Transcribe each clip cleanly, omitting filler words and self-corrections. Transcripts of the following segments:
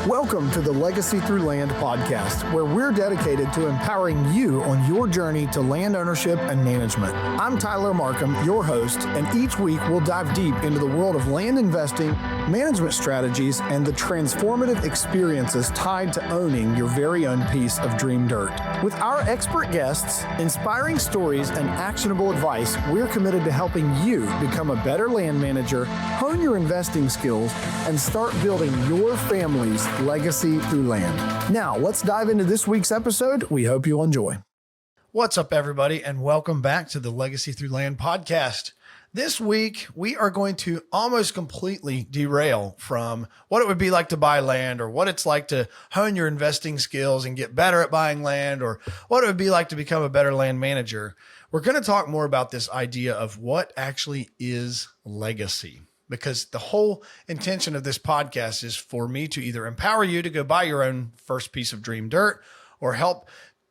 Welcome to the Legacy Through Land podcast, where we're dedicated to empowering you on your journey to land ownership and management. I'm Tyler Markham, your host, and each week we'll dive deep into the world of land investing, management strategies, and the transformative experiences tied to owning your very own piece of dream dirt. With our expert guests, inspiring stories, and actionable advice, we're committed to helping you become a better land manager, hone your investing skills, and start building your family's legacy through land. Now, let's dive into this week's episode. We hope you'll enjoy. What's up, everybody, and welcome back to the Legacy Through Land podcast. This week, we are going to almost completely derail from what it would be like to buy land, or what it's like to hone your investing skills and get better at buying land, or what it would be like to become a better land manager. We're going to talk more about this idea of what actually is legacy, because the whole intention of this podcast is for me to either empower you to go buy your own first piece of dream dirt, or help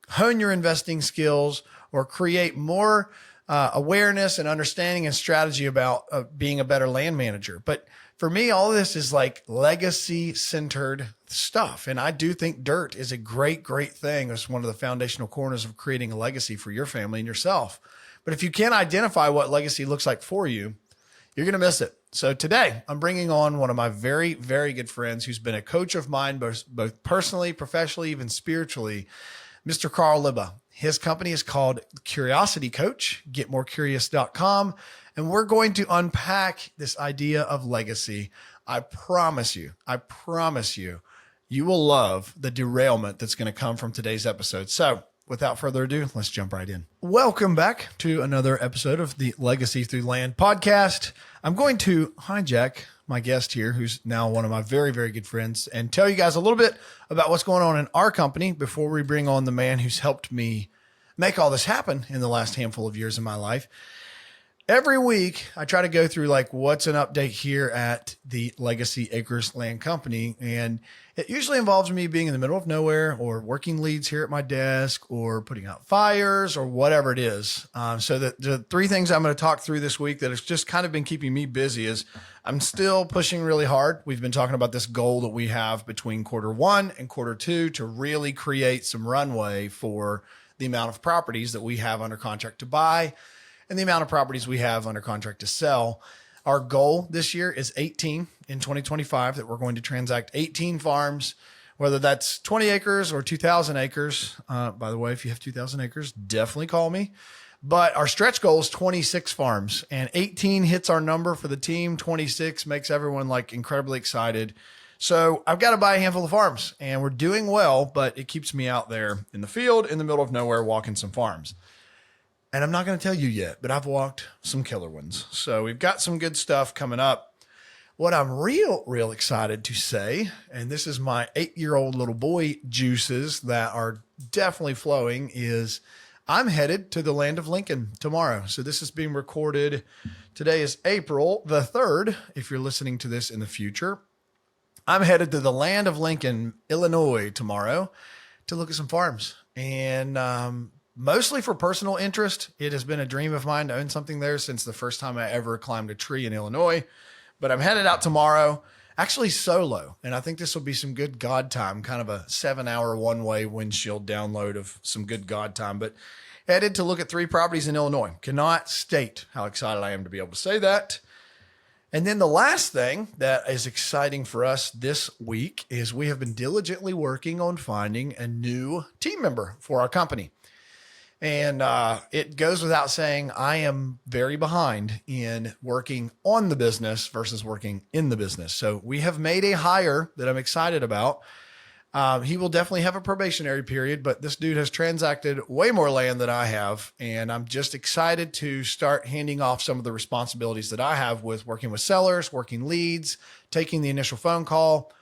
hone your investing skills, or create more awareness and understanding and strategy about being a better land manager. But for me, all of this is like legacy centered stuff. And I do think dirt is a great, great thing. It's one of the foundational corners of creating a legacy for your family and yourself. But if you can't identify what legacy looks like for you, you're going to miss it. So today I'm bringing on one of my very, very good friends who's been a coach of mine, both personally, professionally, even spiritually, Mr. Carl Lubbe. His company is called Curiosity Coach, getmorecurious.com. And we're going to unpack this idea of legacy. I promise you, you will love the derailment that's going to come from today's episode. So without further ado, let's jump right in. Welcome back to another episode of the Legacy Through Land podcast. I'm going to hijack my guest here, who's now one of my very, very good friends, and tell you guys a little bit about what's going on in our company before we bring on the man who's helped me make all this happen in the last handful of years of my life. Every week, I try to go through like what's an update here at the Legacy Acres Land Company. And it usually involves me being in the middle of nowhere, or working leads here at my desk, or putting out fires, or whatever it is. So the three things I'm going to talk through this week that has just kind of been keeping me busy is I'm still pushing really hard. We've been talking about this goal that we have between Q1 and Q2 to really create some runway for the amount of properties that we have under contract to buy and the amount of properties we have under contract to sell. Our goal this year is 18 in 2025, that we're going to transact 18 farms, whether that's 20 acres or 2,000 acres. By the way, if you have 2,000 acres, definitely call me. But our stretch goal is 26 farms, and 18 hits our number for the team. 26 makes everyone like incredibly excited. So I've got to buy a handful of farms, and we're doing well, but it keeps me out there in the field, in the middle of nowhere, walking some farms. And I'm not going to tell you yet, but I've walked some killer ones. So we've got some good stuff coming up. What I'm real excited to say, and this is my 8-year-old little boy juices that are definitely flowing, is I'm headed to the land of Lincoln tomorrow. So this is being recorded. Today is April the 3rd. If you're listening to this in the future, I'm headed to the land of Lincoln, Illinois tomorrow to look at some farms. And, mostly for personal interest. It has been a dream of mine to own something there since the first time I ever climbed a tree in Illinois. But I'm headed out tomorrow, actually solo. And I think this will be some good God time, kind of a 7-hour one-way windshield download of some good God time. But headed to look at 3 properties in Illinois. Cannot state how excited I am to be able to say that. And then the last thing that is exciting for us this week is we have been diligently working on finding a new team member for our company. And it goes without saying, I am very behind in working on the business versus working in the business. So we have made a hire that I'm excited about. He will definitely have a probationary period, but this dude has transacted way more land than I have. And I'm just excited to start handing off some of the responsibilities that I have with working with sellers, working leads, taking the initial phone call,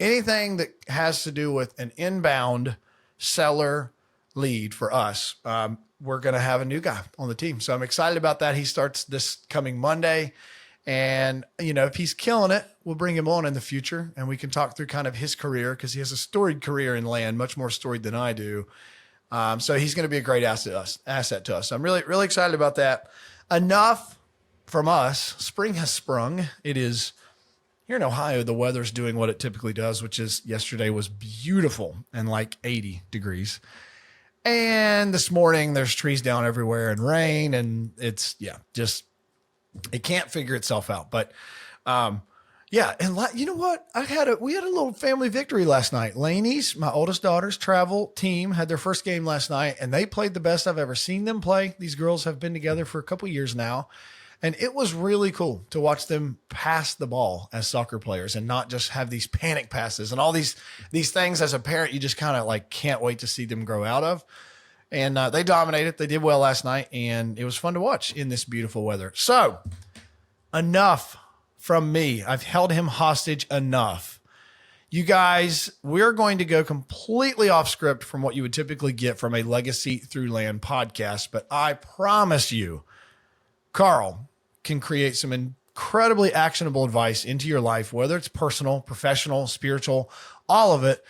anything that has to do with an inbound seller lead for us. We're going to have a new guy on the team. So I'm excited about that. He starts this coming Monday. And, you know, if he's killing it, we'll bring him on in the future and we can talk through kind of his career, because he has a storied career in land, much more storied than I do. So he's going to be a great asset to us. So I'm really excited about that. Enough from us. Spring has sprung. It is here in Ohio, the weather's doing what it typically does, which is yesterday was beautiful and like 80 degrees. And this morning there's trees down everywhere and rain, and it's, just, it can't figure itself out. But, yeah. And you know what? We had a little family victory last night. Lainey's, my oldest daughter's travel team, had their first game last night, and they played the best I've ever seen them play. These girls have been together for a couple years now, and it was really cool to watch them pass the ball as soccer players and not just have these panic passes and all these things as a parent, you just kind of like can't wait to see them grow out of. And they dominated. They did well last night, and it was fun to watch in this beautiful weather. So enough from me. I've held him hostage enough. You guys, we're going to go completely off script from what you would typically get from a Legacy Through Land podcast, but I promise you, Carl can create some incredibly actionable advice into your life, whether it's personal, professional, spiritual, all of it.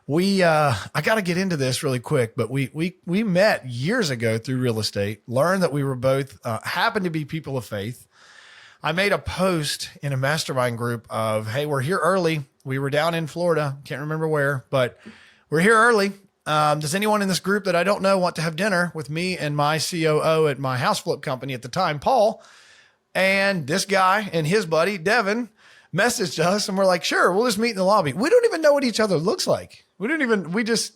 I got to get into this really quick, but we met years ago through real estate, learned that we were both, happened to be people of faith. I made a post in a mastermind group of, hey, we're here early. We were down in Florida. Can't remember where, but we're here early. Does anyone in this group that I don't know want to have dinner with me and my COO at my house flip company at the time, Paul? And this guy and his buddy, Devin, messaged us, and we're like, sure, we'll just meet in the lobby. We don't even know what each other looks like. We just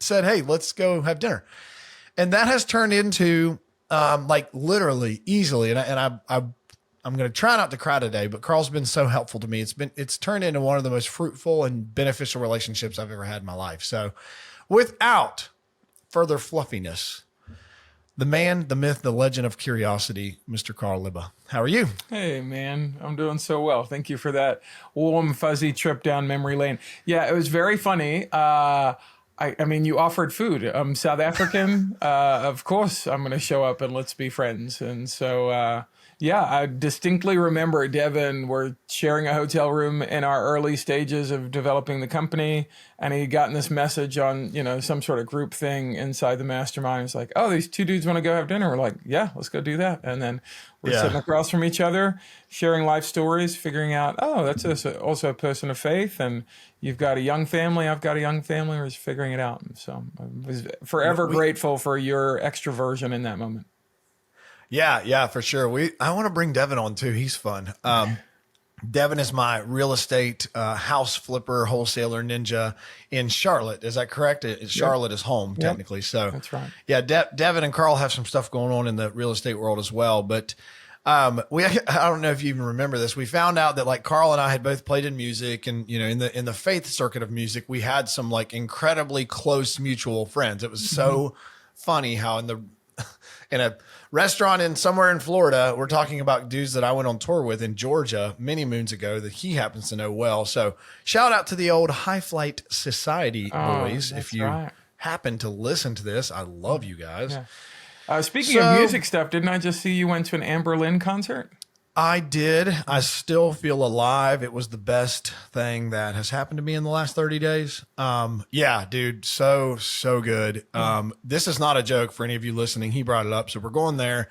said, hey, let's go have dinner. And that has turned into like literally easily. And I'm going to try not to cry today, but Carl's been so helpful to me. It's turned into one of the most fruitful and beneficial relationships I've ever had in my life. So without further fluffiness, the man, the myth, the legend of curiosity, Mr. Carl Lubbe. How are you? Hey, man. I'm doing so well. Thank you for that warm, fuzzy trip down memory lane. Yeah, it was very funny. I mean, you offered food. I'm South African. Of course, I'm going to show up and let's be friends. And so, yeah, I distinctly remember Devin, we're sharing a hotel room in our early stages of developing the company. And he gotten this message on, some sort of group thing inside the mastermind. It's like, oh, these two dudes want to go have dinner. We're like, yeah, let's go do that. And then we're sitting across from each other, sharing life stories, figuring out, oh, that's also a person of faith. And you've got a young family. I've got a young family. We're just figuring it out. And so I was forever grateful for your extroversion in that moment. Yeah, for sure. I want to bring Devin on too. He's fun. Devin is my real estate house flipper, wholesaler ninja in Charlotte. Is that correct? Charlotte is home technically. So that's right. Yeah, Devin and Carl have some stuff going on in the real estate world as well. But I don't know if you even remember this. We found out that like Carl and I had both played in music, and in the faith circuit of music, we had some like incredibly close mutual friends. It was so funny how in a restaurant somewhere in Florida, we're talking about dudes that I went on tour with in Georgia many moons ago that he happens to know well. So shout out to the old High Flight Society boys. If you happen to listen to this, I love you guys. Yeah. Speaking of music stuff, didn't I just see you went to an Amber Lynn concert? I did. I still feel alive. It was the best thing that has happened to me in the last 30 days. Yeah, dude. So good. This is not a joke for any of you listening. He brought it up. So we're going there.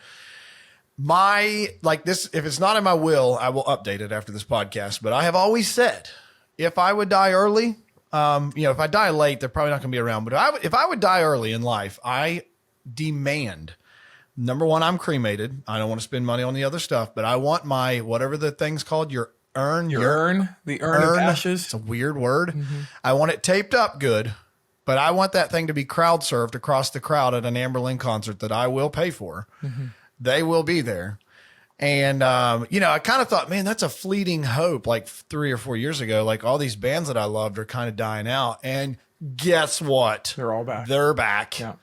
If it's not in my will, I will update it after this podcast. But I have always said, if I would die early, if I die late, they're probably not going to be around. But if I would die early in life, I demand, number one, I'm cremated. I don't want to spend money on the other stuff, but I want my, whatever the thing's called, the urn of ashes. It's a weird word. Mm-hmm. I want it taped up good, but I want that thing to be crowd served across the crowd at an Amber Lynn concert that I will pay for. Mm-hmm. They will be there. And, I kind of thought, man, that's a fleeting hope. Like 3 or 4 years ago, like all these bands that I loved are kind of dying out. And guess what? They're all back. They're back. Yeah.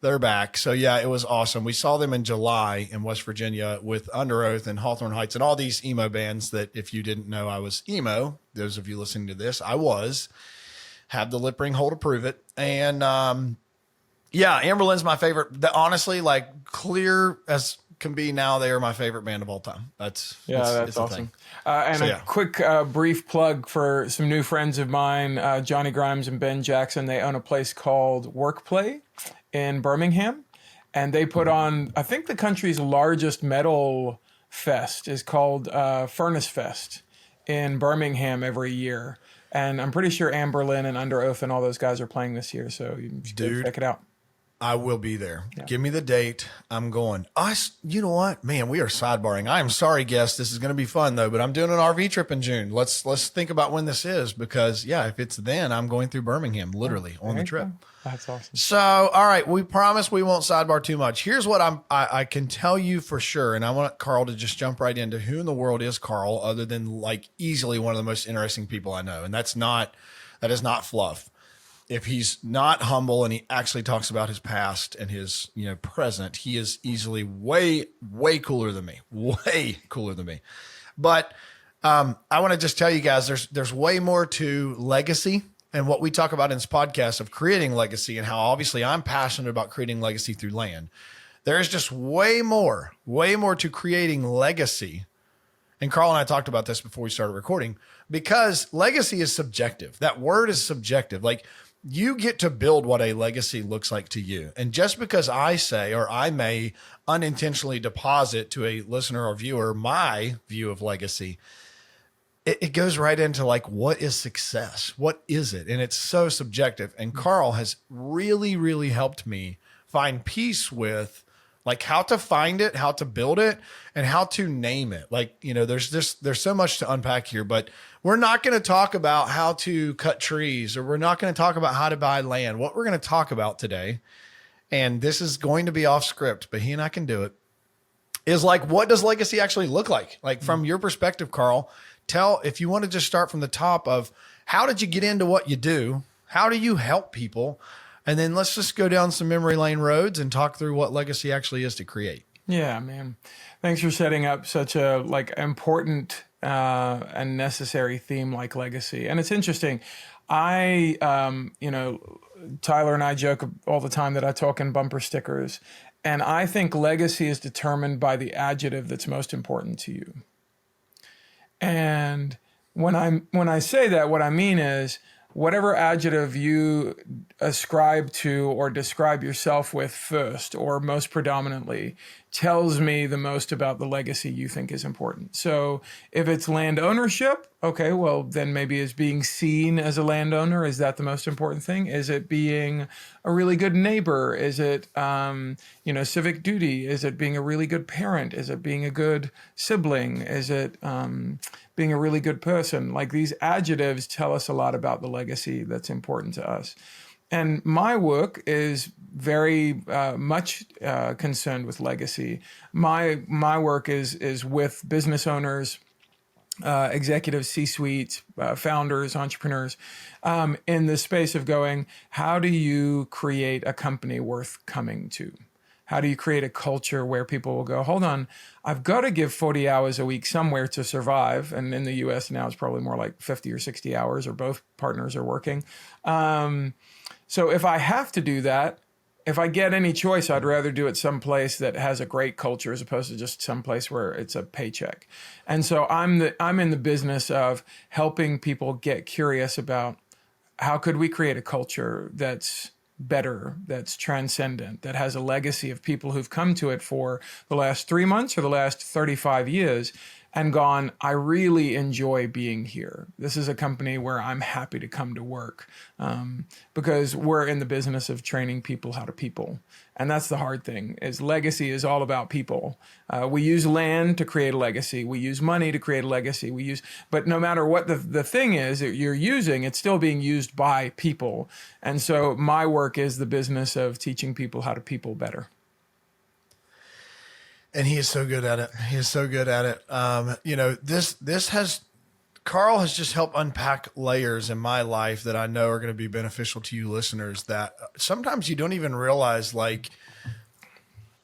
They're back. So yeah, it was awesome. We saw them in July in West Virginia with Under Oath and Hawthorne Heights and all these emo bands that if you didn't know I was emo, those of you listening to this, I was. Have the lip ring hole to prove it. And Amber Lynn's my favorite. Honestly, like clear as can be now, they are my favorite band of all time. That's awesome. A quick brief plug for some new friends of mine, Johnny Grimes and Ben Jackson. They own a place called Workplay in Birmingham, and they put on, I think, the country's largest metal fest is called Furnace Fest. in Birmingham every year. And I'm pretty sure Amberlin and Under Oath and all those guys are playing this year. So you should go check it out. I will be there. Yeah. Give me the date. I'm going. You know what, man? We are sidebarring. I am sorry, guests. This is going to be fun though. But I'm doing an RV trip in June. Let's think about when this is, because if it's then, I'm going through Birmingham literally on the trip. That's awesome. So, all right, we promise we won't sidebar too much. Here's what I can tell you for sure, and I want Carl to just jump right into who in the world is Carl, other than like easily one of the most interesting people I know, and that is not fluff. If he's not humble and he actually talks about his past and his present, he is easily way cooler than me, way cooler than me. But I want to just tell you guys, there's way more to legacy and what we talk about in this podcast of creating legacy, and how obviously I'm passionate about creating legacy through land. There is just way more to creating legacy. And Carl and I talked about this before we started recording, because legacy is subjective. That word is subjective. Like, you get to build what a legacy looks like to you. And just because I say, or I may unintentionally deposit to a listener or viewer my view of legacy, it goes right into like, what is success? What is it? And it's so subjective. And Carl has really, really helped me find peace with like how to find it, how to build it, and how to name it. Like, there's so much to unpack here, but we're not going to talk about how to cut trees, or we're not going to talk about how to buy land. What we're going to talk about today, and this is going to be off script, but he and I can do it, is like, what does legacy actually look like? Like from your perspective, Carl, if you want to just start from the top of how did you get into what you do? How do you help people? And then let's just go down some memory lane roads and talk through what legacy actually is to create. Yeah, man. Thanks for setting up such a important and necessary theme like legacy. And it's interesting. Tyler and I joke all the time that I talk in bumper stickers. And I think legacy is determined by the adjective that's most important to you. And when I say that, what I mean is, whatever adjective you ascribe to or describe yourself with first or most predominantly tells me the most about the legacy you think is important. So if it's land ownership, okay, well, then maybe is being seen as a landowner, is that the most important thing? Is it being a really good neighbor? Is it, civic duty? Is it being a really good parent? Is it being a good sibling? Is it being a really good person? Like, these adjectives tell us a lot about the legacy that's important to us. And my work is very much concerned with legacy. My work is with business owners, executives, C-suites, founders, entrepreneurs, in the space of going, how do you create a company worth coming to? How do you create a culture where people will go, hold on, I've got to give 40 hours a week somewhere to survive. And in the US now, it's probably more like 50 or 60 hours, or both partners are working. So if I have to do that, if I get any choice, I'd rather do it someplace that has a great culture as opposed to just someplace where it's a paycheck. And so I'm in the business of helping people get curious about how could we create a culture that's better, that's transcendent, that has a legacy of people who've come to it for the last 3 months or the last 35 years and gone, I really enjoy being here. This is a company where I'm happy to come to work, because we're in the business of training people how to people. And that's the hard thing, is legacy is all about people. We use land to create a legacy. We use money to create a legacy. But no matter what the thing is that you're using, it's still being used by people. And so my work is the business of teaching people how to people better. And he is so good at it. He is so good at it. Carl has just helped unpack layers in my life that I know are going to be beneficial to you listeners, that sometimes you don't even realize. Like,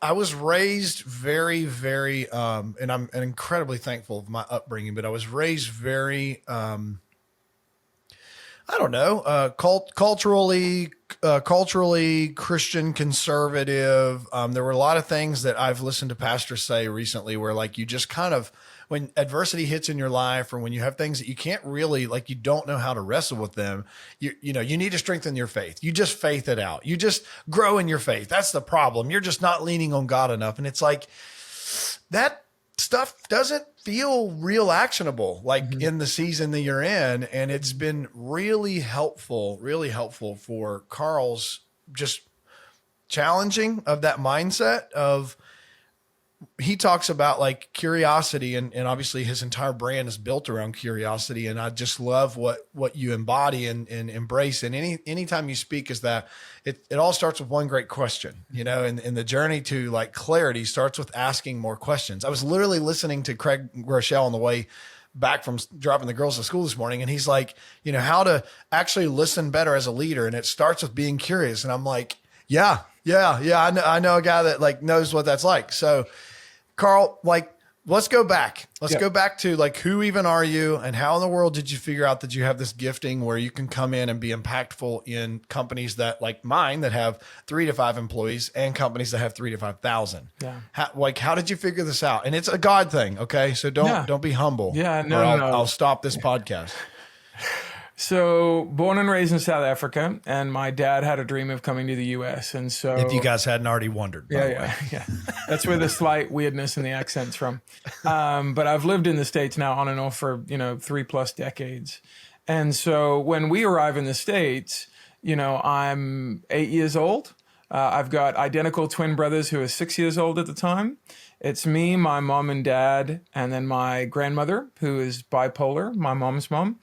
I was raised very, very, and I'm incredibly thankful of my upbringing, but I was raised very, culturally Christian conservative. There were a lot of things that I've listened to pastors say recently where, like, you just kind of, when adversity hits in your life, or when you have things that you can't really, like, you don't know how to wrestle with them, you need to strengthen your faith. You just faith it out. You just grow in your faith. That's the problem. You're just not leaning on God enough. And it's like, that stuff doesn't feel real actionable, like in the season that you're in. And it's been really helpful for Carl's just challenging of that mindset of, he talks about like curiosity, and obviously his entire brand is built around curiosity. And I just love what you embody and embrace. And anytime you speak is that it all starts with one great question, you know, and the journey to like clarity starts with asking more questions. I was literally listening to Craig Rochelle on the way back from dropping the girls to school this morning. And he's like, you know, how to actually listen better as a leader. And it starts with being curious. And I'm like, yeah. I know a guy that like knows what that's like. So Carl, like, let's go back. Let's go back to like, who even are you, and how in the world did you figure out that you have this gifting where you can come in and be impactful in companies that like mine that have 3 to 5 employees and companies that have 3 to 5,000. Yeah. How did you figure this out? And it's a God thing. Okay. So don't be humble. Yeah. No, I'll stop this podcast. So born and raised in South Africa, and my dad had a dream of coming to the US. And so if you guys hadn't already wondered, yeah. That's where the slight weirdness in the accent's from. But I've lived in the States now on and off for, 3+ decades. And so when we arrive in the States, I'm 8 years old. I've got identical twin brothers who are 6 years old at the time. It's me, my mom and dad, and then my grandmother, who is bipolar, my mom's mom.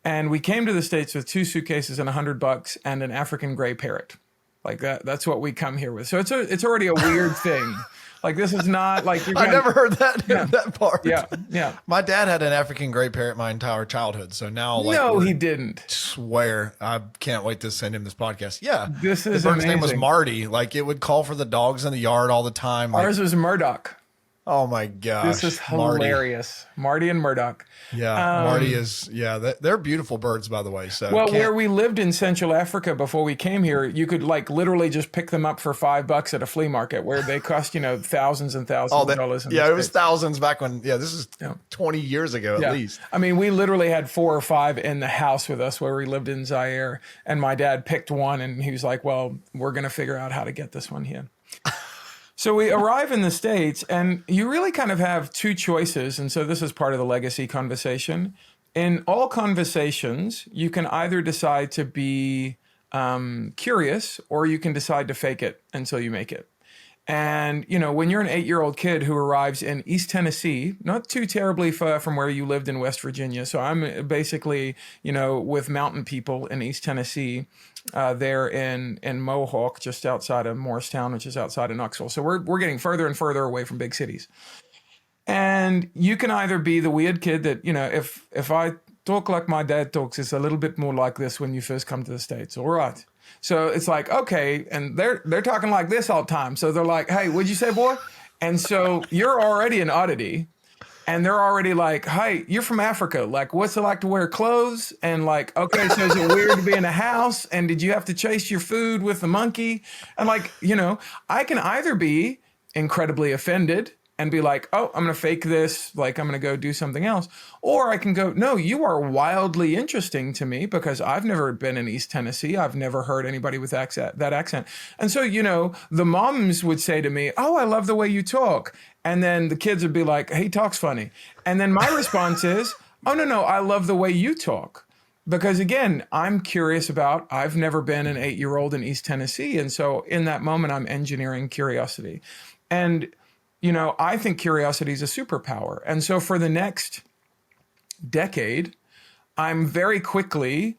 And we came to the States with 2 suitcases and $100 and an African gray parrot. Like that's what we come here with. So it's already a weird thing. Like, this is not like I never heard that part. Yeah. My dad had an African gray parrot my entire childhood. So now, like, no, he didn't. Swear, I can't wait to send him this podcast. Yeah, this is the bird's amazing. name was Marty. Like, it would call for the dogs in the yard all the time. Like, ours was Murdoch. Oh my gosh. This is hilarious. Marty and Murdoch. Yeah. Marty is, they're beautiful birds, by the way. So where we lived in Central Africa before we came here, you could like literally just pick them up for $5 at a flea market, where they cost, thousands and thousands of dollars. It was thousands back when, this is 20 years ago at least. I mean, we literally had 4 or 5 in the house with us where we lived in Zaire, and my dad picked one and he was like, well, we're going to figure out how to get this one here. So we arrive in the States, and you really kind of have 2 choices. And so this is part of the legacy conversation. In all conversations, you can either decide to be curious, or you can decide to fake it until you make it. And, when you're an 8-year-old kid who arrives in East Tennessee, not too terribly far from where you lived in West Virginia. So I'm basically, with mountain people in East Tennessee, there in Mohawk, just outside of Morristown, which is outside of Knoxville. So we're getting further and further away from big cities. And you can either be the weird kid that, if I talk like my dad talks, it's a little bit more like this when you first come to the States. All right. So it's like, okay, and they're talking like this all the time. So they're like, hey, what'd you say, boy? And so you're already an oddity, and they're already like, hey, you're from Africa. Like, what's it like to wear clothes? And like, okay, so is it weird to be in a house? And did you have to chase your food with the monkey? And like, I can either be incredibly offended and be like, oh, I'm going to fake this, like I'm going to go do something else. Or I can go, no, you are wildly interesting to me because I've never been in East Tennessee. I've never heard anybody with that accent. And so, the moms would say to me, oh, I love the way you talk. And then the kids would be like, he talks funny. And then my response is, oh, no, I love the way you talk. Because again, I'm curious I've never been an 8-year-old in East Tennessee. And so in that moment, I'm engineering curiosity. And I think curiosity is a superpower. And so for the next decade, I'm very quickly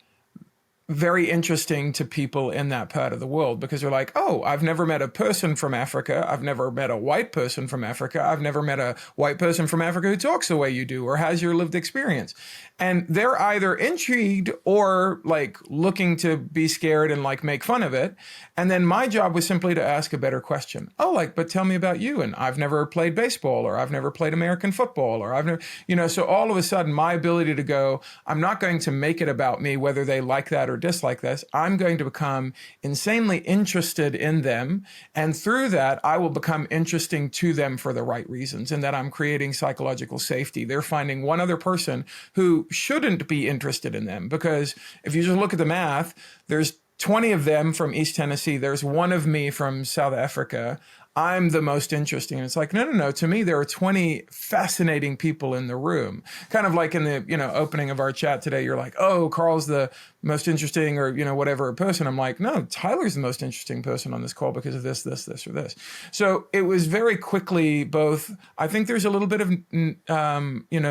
very interesting to people in that part of the world, because they're like, oh, I've never met a person from Africa. I've never met a white person from Africa. I've never met a white person from Africa who talks the way you do or has your lived experience. And they're either intrigued or like looking to be scared and like make fun of it. And then my job was simply to ask a better question. Oh, like, but tell me about you. And I've never played baseball, or I've never played American football, or I've never, so all of a sudden my ability to go, I'm not going to make it about me, whether they like that or dislike this. I'm going to become insanely interested in them. And through that, I will become interesting to them for the right reasons, and that I'm creating psychological safety. They're finding one other person who shouldn't be interested in them, because if you just look at the math, there's 20 of them from East Tennessee. There's one of me from South Africa. I'm the most interesting. And it's like, no. To me, there are 20 fascinating people in the room. Kind of like in the, opening of our chat today, you're like, oh, Carl's the most interesting or, whatever person. I'm like, no, Tyler's the most interesting person on this call because of this, or this. So it was very quickly both, I think there's a little bit of,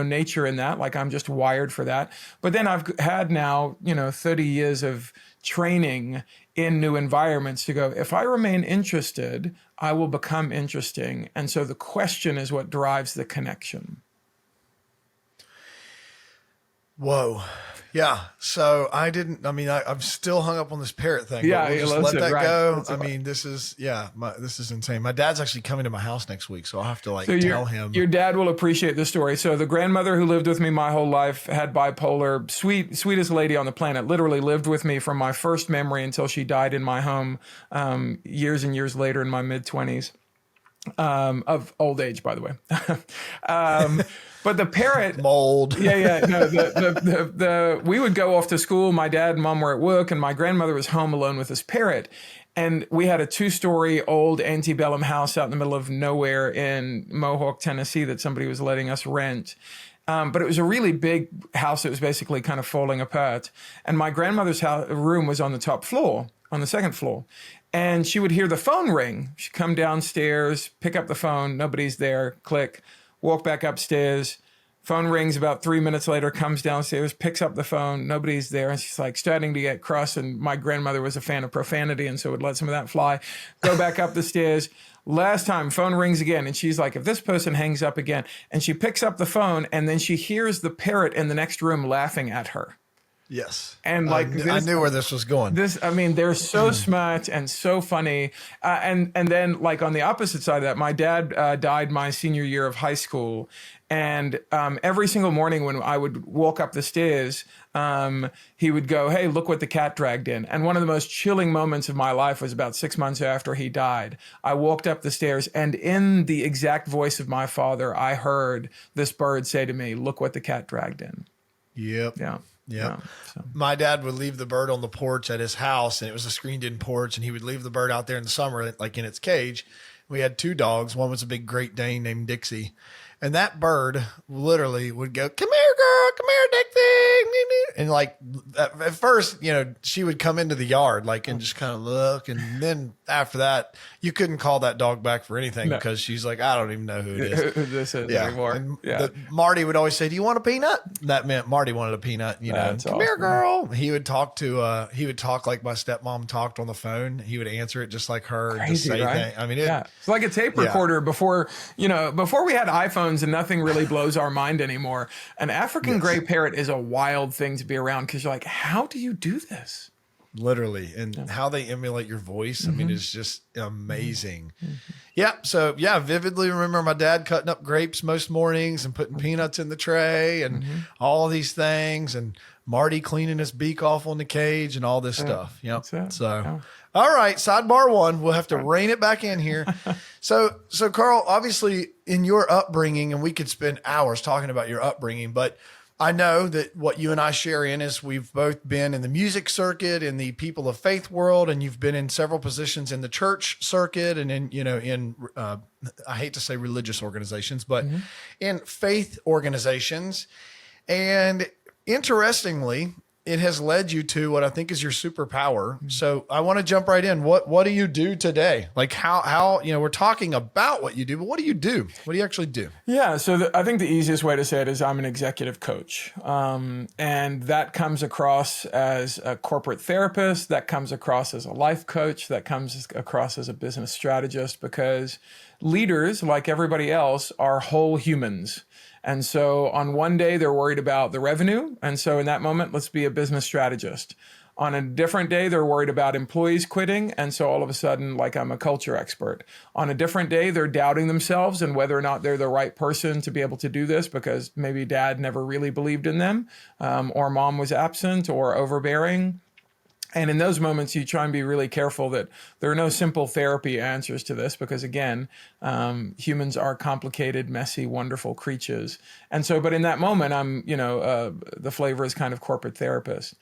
nature in that. Like I'm just wired for that. But then I've had now, 30 years of training in new environments to go, if I remain interested, I will become interesting. And so the question is what drives the connection. Whoa. Yeah. So I'm still hung up on this parrot thing. Yeah. We'll just let that go. That's this is insane. My dad's actually coming to my house next week. So I'll have to tell him. Your dad will appreciate this story. So the grandmother who lived with me my whole life had bipolar, sweetest lady on the planet, literally lived with me from my first memory until she died in my home years and years later in my mid-20s. Of old age, by the way. But the parrot mold. Yeah. No, we would go off to school. My dad and mom were at work, and my grandmother was home alone with this parrot. And we had a 2-story old antebellum house out in the middle of nowhere in Mohawk, Tennessee, that somebody was letting us rent. But it was a really big house that was basically kind of falling apart. And my grandmother's room was on the top floor, on the second floor. And she would hear the phone ring. She'd come downstairs, pick up the phone, nobody's there, click, walk back upstairs. Phone rings about 3 minutes later, comes downstairs, picks up the phone, nobody's there. And she's like starting to get cross. And my grandmother was a fan of profanity and so would let some of that fly. Go back up the stairs. Last time, phone rings again. And she's like, if this person hangs up again. And she picks up the phone and then she hears the parrot in the next room laughing at her. Yes. And I knew where this was going. They're so smart and so funny. And then on the opposite side of that, my dad died my senior year of high school. And every single morning when I would walk up the stairs, he would go, hey, look what the cat dragged in. And one of the most chilling moments of my life was about 6 months after he died. I walked up the stairs and in the exact voice of my father, I heard this bird say to me, look what the cat dragged in. Yep. Yeah. Yeah. My dad would leave the bird on the porch at his house, and it was a screened-in porch, and he would leave the bird out there in the summer, like in its cage. We had 2 dogs. One was a big Great Dane named Dixie. And that bird literally would go, come here, girl, come here, Dixie. And at first, she would come into the yard, and just kind of look. And then after that, you couldn't call that dog back for anything because she's like, I don't even know who it is. Who this is anymore. And Marty would always say, do you want a peanut? That meant Marty wanted a peanut, That's come awesome. here, girl. He would talk like my stepmom talked on the phone. He would answer it just like her. Crazy, and just say right? things. It's like a tape recorder before we had iPhones and nothing really blows our mind anymore. An African gray parrot is a wild thing to be around because you're like, how do you do this? Literally. And how they emulate your voice. It's just amazing. Yeah. So vividly remember my dad cutting up grapes most mornings and putting peanuts in the tray and all these things, and Marty cleaning his beak off on the cage and all this stuff. Yep. So, all right. Sidebar 1, we'll have to rein it back in here. So Carl, obviously in your upbringing, and we could spend hours talking about your upbringing, but I know that what you and I share in is we've both been in the music circuit, in the people of faith world, and you've been in several positions in the church circuit and in I hate to say religious organizations, but in faith organizations. And interestingly, it has led you to what I think is your superpower. So I want to jump right in. What do you do today? How we're talking about what you do, but what do you do? What do you actually do? Yeah. So I think the easiest way to say it is I'm an executive coach. And that comes across as a corporate therapist. That comes across as a life coach. That comes across as a business strategist, because leaders, like everybody else, are whole humans. And so on one day, they're worried about the revenue. And so in that moment, let's be a business strategist. On a different day, they're worried about employees quitting. And so all of a sudden, I'm a culture expert. On a different day, they're doubting themselves and whether or not they're the right person to be able to do this because maybe dad never really believed in them, or mom was absent or overbearing. And in those moments, you try and be really careful that there are no simple therapy answers to this because, again, humans are complicated, messy, wonderful creatures. And so, but in that moment, I'm, the flavor is kind of corporate therapist.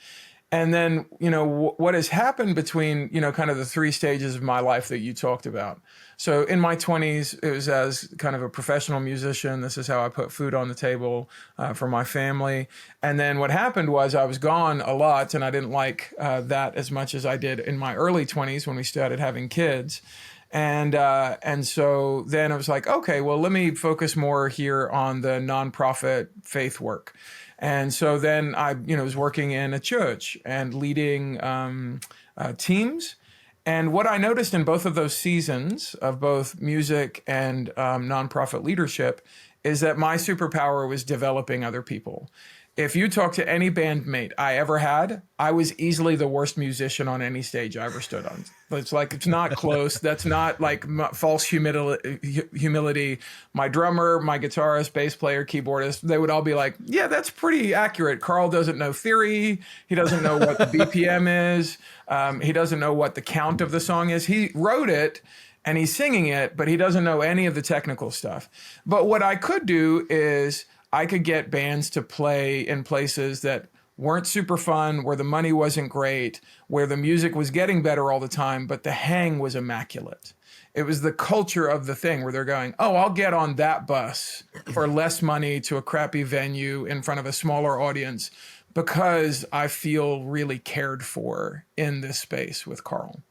And then, what has happened between, kind of the three stages of my life that you talked about. So in my 20s, it was as kind of a professional musician. This is how I put food on the table for my family. And then what happened was I was gone a lot, and I didn't like that as much as I did in my early 20s when we started having kids. And so then I was like, okay, well, let me focus more here on the nonprofit faith work. And so then I, was working in a church and leading teams. And what I noticed in both of those seasons of both music and nonprofit leadership is that my superpower was developing other people. If you talk to any bandmate I ever had, I was easily the worst musician on any stage I ever stood on. It's not close. That's not like false humility. My drummer, my guitarist, bass player, keyboardist, they would all be like, yeah, that's pretty accurate. Carl doesn't know theory. He doesn't know what the BPM is. He doesn't know what the count of the song is. He wrote it and he's singing it, but he doesn't know any of the technical stuff. But what I could do is I could get bands to play in places that weren't super fun, where the money wasn't great, where the music was getting better all the time, but the hang was immaculate. It was the culture of the thing where they're going, oh, I'll get on that bus for less money to a crappy venue in front of a smaller audience because I feel really cared for in this space with Carl.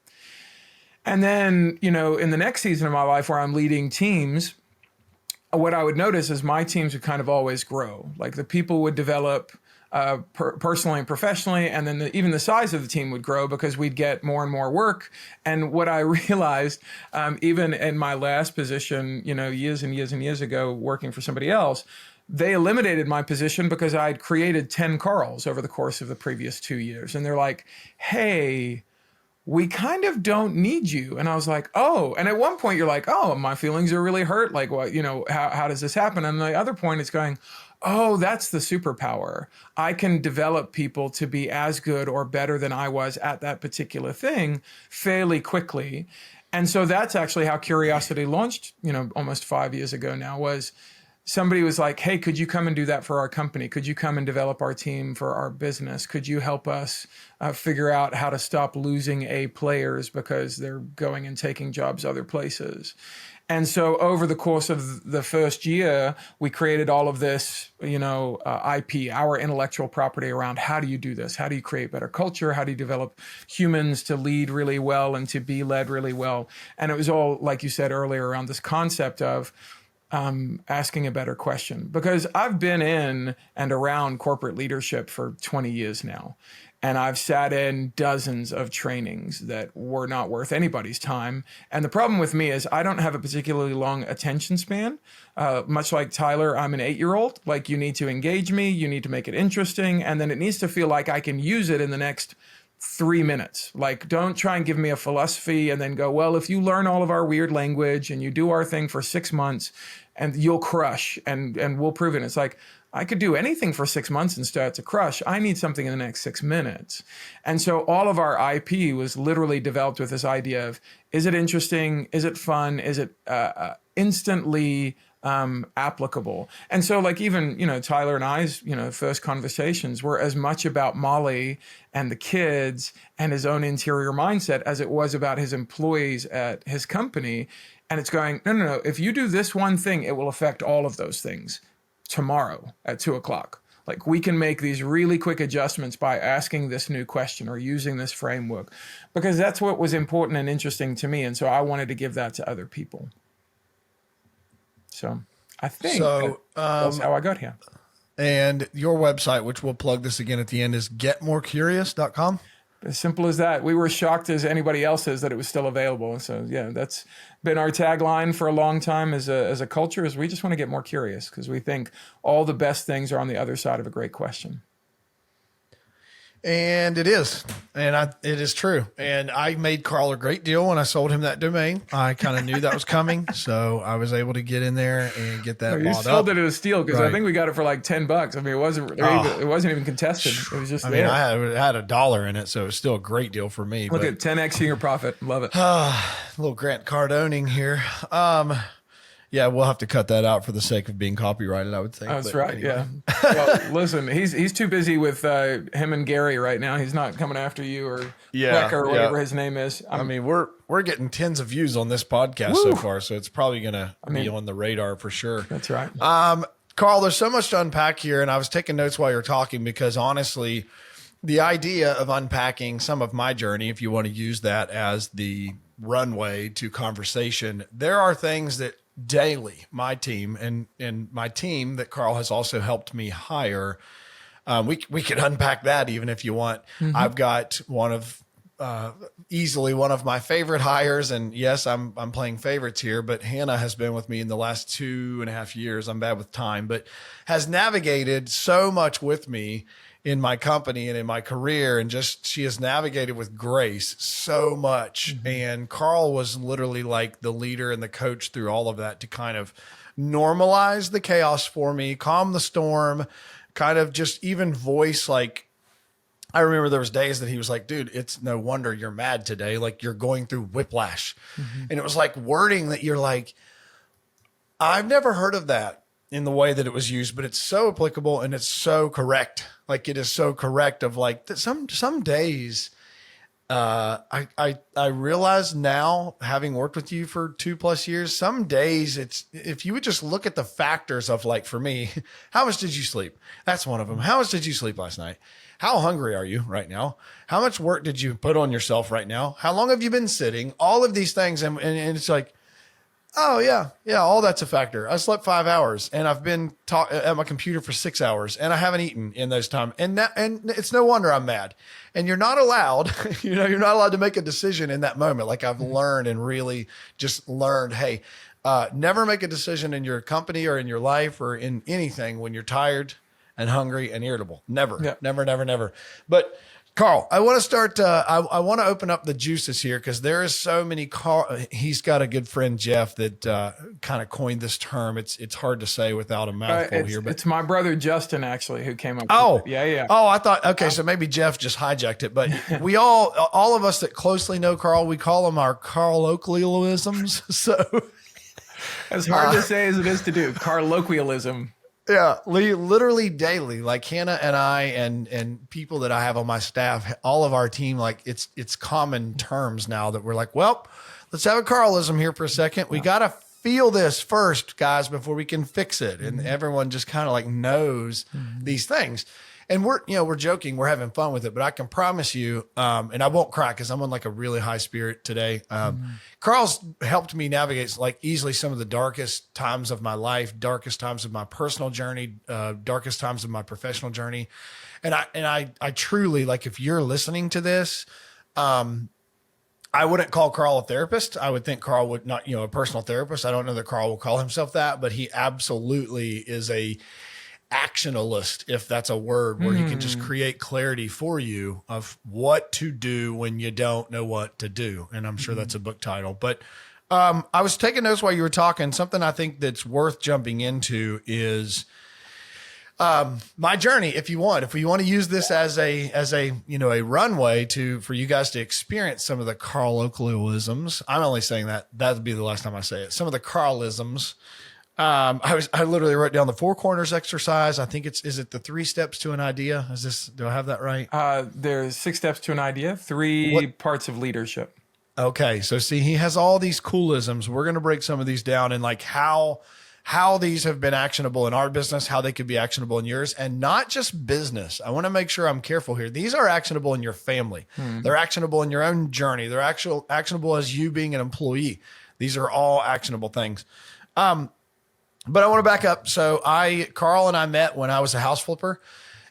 And then, in the next season of my life where I'm leading teams, what I would notice is my teams would kind of always grow. Like the people would develop personally and professionally, and then even the size of the team would grow because we'd get more and more work. And what I realized, even in my last position, years and years and years ago, working for somebody else, they eliminated my position because I'd created 10 Carls over the course of the previous 2 years. And they're like, hey, we kind of don't need you. And I was like, oh, and at one point you're like, oh, my feelings are really hurt. Like, what, how does this happen? And the other point is going, oh, that's the superpower. I can develop people to be as good or better than I was at that particular thing fairly quickly. And so that's actually how Curiosity launched, almost 5 years ago now. Was somebody was like, hey, could you come and do that for our company? Could you come and develop our team for our business? Could you help us figure out how to stop losing A players because they're going and taking jobs other places? And so over the course of the first year, we created all of this, IP, our intellectual property around how do you do this? How do you create better culture? How do you develop humans to lead really well and to be led really well? And it was all, like you said earlier, around this concept of asking a better question, because I've been in and around corporate leadership for 20 years now. And I've sat in dozens of trainings that were not worth anybody's time. And the problem with me is I don't have a particularly long attention span. Much like Tyler, I'm an 8-year-old. Like, you need to engage me, you need to make it interesting, and then it needs to feel like I can use it in the next 3 minutes. Like, don't try and give me a philosophy and then go, well, if you learn all of our weird language and you do our thing for 6 months and you'll crush and we'll prove it. It's like, I could do anything for 6 months and start to crush. I need something in the next 6 minutes. And so all of our IP was literally developed with this idea of, is it interesting? Is it fun? Is it instantly applicable? And so, like, even, Tyler and I's, first conversations were as much about Molly and the kids and his own interior mindset as it was about his employees at his company. And it's going, no. If you do this one thing, it will affect all of those things tomorrow at 2:00. Like, we can make these really quick adjustments by asking this new question or using this framework, because that's what was important and interesting to me. And so I wanted to give that to other people. So I think that's how I got here. And your website, which we'll plug this again at the end, is getmorecurious.com. As simple as that. We were shocked as anybody else is that it was still available. And so, yeah, that's been our tagline for a long time as a culture, is we just want to get more curious, because we think all the best things are on the other side of a great question. And it is. And it is true. And I made Carl a great deal when I sold him that domain. I kind of knew that was coming. So I was able to get in there and get that bought up. You sold it at a steal, because I think we got it for like $10. I mean, it wasn't even contested. It was just there. I had $1 in it, so it was still a great deal for me. Look at 10x your profit. Love it. A little Grant Cardoning here. Yeah, we'll have to cut that out for the sake of being copyrighted, I would think. That's But right. anyway. Yeah. Well, listen, he's too busy with him and Gary right now. He's not coming after you or Wrecker or whatever his name is. I mean, we're getting tens of views on this podcast so far, so it's probably going to be on the radar for sure. That's right. Carl, there's so much to unpack here, and I was taking notes while you're talking because honestly, the idea of unpacking some of my journey, if you want to use that as the runway to conversation, there are things that daily my team and my team that Carl has also helped me hire. We could unpack that even if you want. I've got easily one of my favorite hires, and yes, I'm playing favorites here, but Hannah has been with me in the last 2.5 years. I'm bad with time, but has navigated so much with me in my company and in my career. And just, she has navigated with grace so much. And Carl was literally like the leader and the coach through all of that to kind of normalize the chaos for me, calm the storm, kind of just even voice, like, I remember there was days that he was like, dude, it's no wonder you're mad today. Like you're going through whiplash. And it was like wording that you're like, I've never heard of that in the way that it was used, but it's so applicable and it's so correct. Like it is so correct of like that some days, I realize now, having worked with you for 2+ years, some days it's, if you would just look at the factors of, like, for me, how much did you sleep? That's one of them. How much did you sleep last night? How hungry are you right now? How much work did you put on yourself right now? How long have you been sitting? All of these things. And it's like, oh yeah, all that's a factor. I slept 5 hours and I've been at my computer for 6 hours and I haven't eaten in those times. And it's no wonder I'm mad. And you're not allowed, you're not allowed to make a decision in that moment. Like I've learned and really just learned, hey, never make a decision in your company or in your life or in anything when you're tired and hungry and irritable. Never. But Carl, I want to start, I want to open up the juices here because there is so many, he's got a good friend, Jeff, that kind of coined this term. It's hard to say without a mouthful here. But it's my brother, Justin, actually, who came up with it. Yeah. Oh, I thought, okay, so maybe Jeff just hijacked it. But we all of us that closely know Carl, we call them our colloquialisms. So as hard to say as it is to do, colloquialism. Yeah, literally daily, like Hannah and I and people that I have on my staff, all of our team, like it's common terms now that we're like, well, let's have a Carlism here for a second. We got to feel this first, guys, before we can fix it. And everyone just kind of like knows these things. And we're joking, we're having fun with it, but I can promise you, and I won't cry because I'm on like a really high spirit today. Carl's helped me navigate like easily some of the darkest times of my life, darkest times of my personal journey, darkest times of my professional journey. And I truly, like, if you're listening to this, I wouldn't call Carl a therapist. I would think Carl would not, a personal therapist. I don't know that Carl will call himself that, but he absolutely is a actionalist, if that's a word, where he can just create clarity for you of what to do when you don't know what to do. And I'm sure that's a book title. But I was taking notes while you were talking. Something I think that's worth jumping into is my journey. If we want to use this as a runway for you guys to experience some of the colloquialisms. I'm only saying that would be the last time I say it. Some of the Carlisms. I literally wrote down the 4 corners exercise. I think is it the 3 steps to an idea? Do I have that right? There's 6 steps to an idea, 3 parts of leadership. Okay. So see, he has all these coolisms. We're going to break some of these down and like how these have been actionable in our business, how they could be actionable in yours, and not just business. I want to make sure I'm careful here. These are actionable in your family. They're actionable in your own journey. They're actionable as you being an employee. These are all actionable things. But I want to back up. So Carl and I met when I was a house flipper,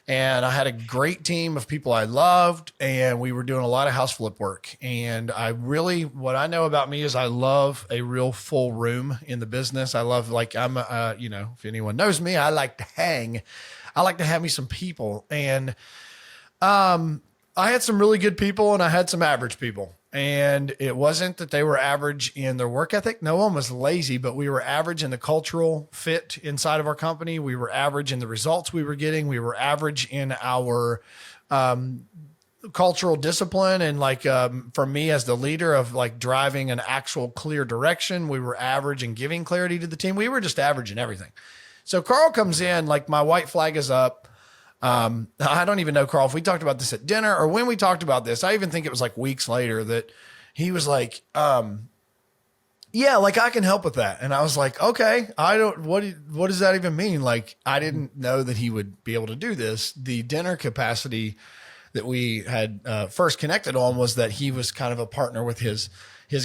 and I had a great team of people I loved, and we were doing a lot of house flip work. And what I know about me is I love a real full room in the business. I love, like, if anyone knows me, I like to hang. I like to have me some people. And I had some really good people and I had some average people. And it wasn't that they were average in their work ethic. No one was lazy, but we were average in the cultural fit inside of our company. We were average in the results we were getting. We were average in our cultural discipline and like for me as the leader of like driving an actual clear direction. We were average and giving clarity to the team. We were just average in everything. So Carl comes in, like my white flag is up. I don't even know, Carl, if we talked about this at dinner or when we talked about this. I even think it was like weeks later that he was like, yeah, like I can help with that. And I was like, okay, what does that even mean? Like, I didn't know that he would be able to do this. The dinner capacity that we had first connected on was that he was kind of a partner with his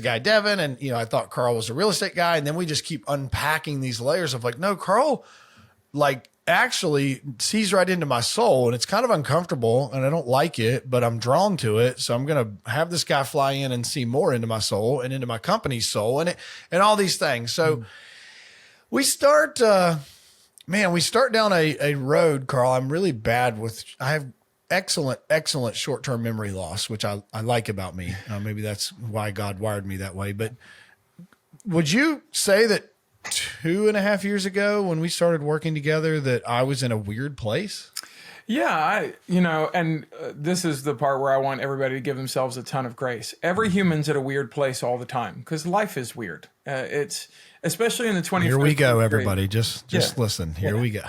guy, Devin. And, I thought Carl was a real estate guy. And then we just keep unpacking these layers of like, no, Carl, like actually sees right into my soul and it's kind of uncomfortable and I don't like it, but I'm drawn to it. So I'm going to have this guy fly in and see more into my soul and into my company's soul and all these things. So we start, we start down a road, Carl. I'm really bad I have excellent short-term memory loss, which I like about me. Maybe that's why God wired me that way. But would you say that 2.5 years ago when we started working together that I was in a weird place? Yeah, this is the part where I want everybody to give themselves a ton of grace. Every human's at a weird place all the time because life is weird. It's especially in the 21st. Here we go, everybody. Just listen. Here we go.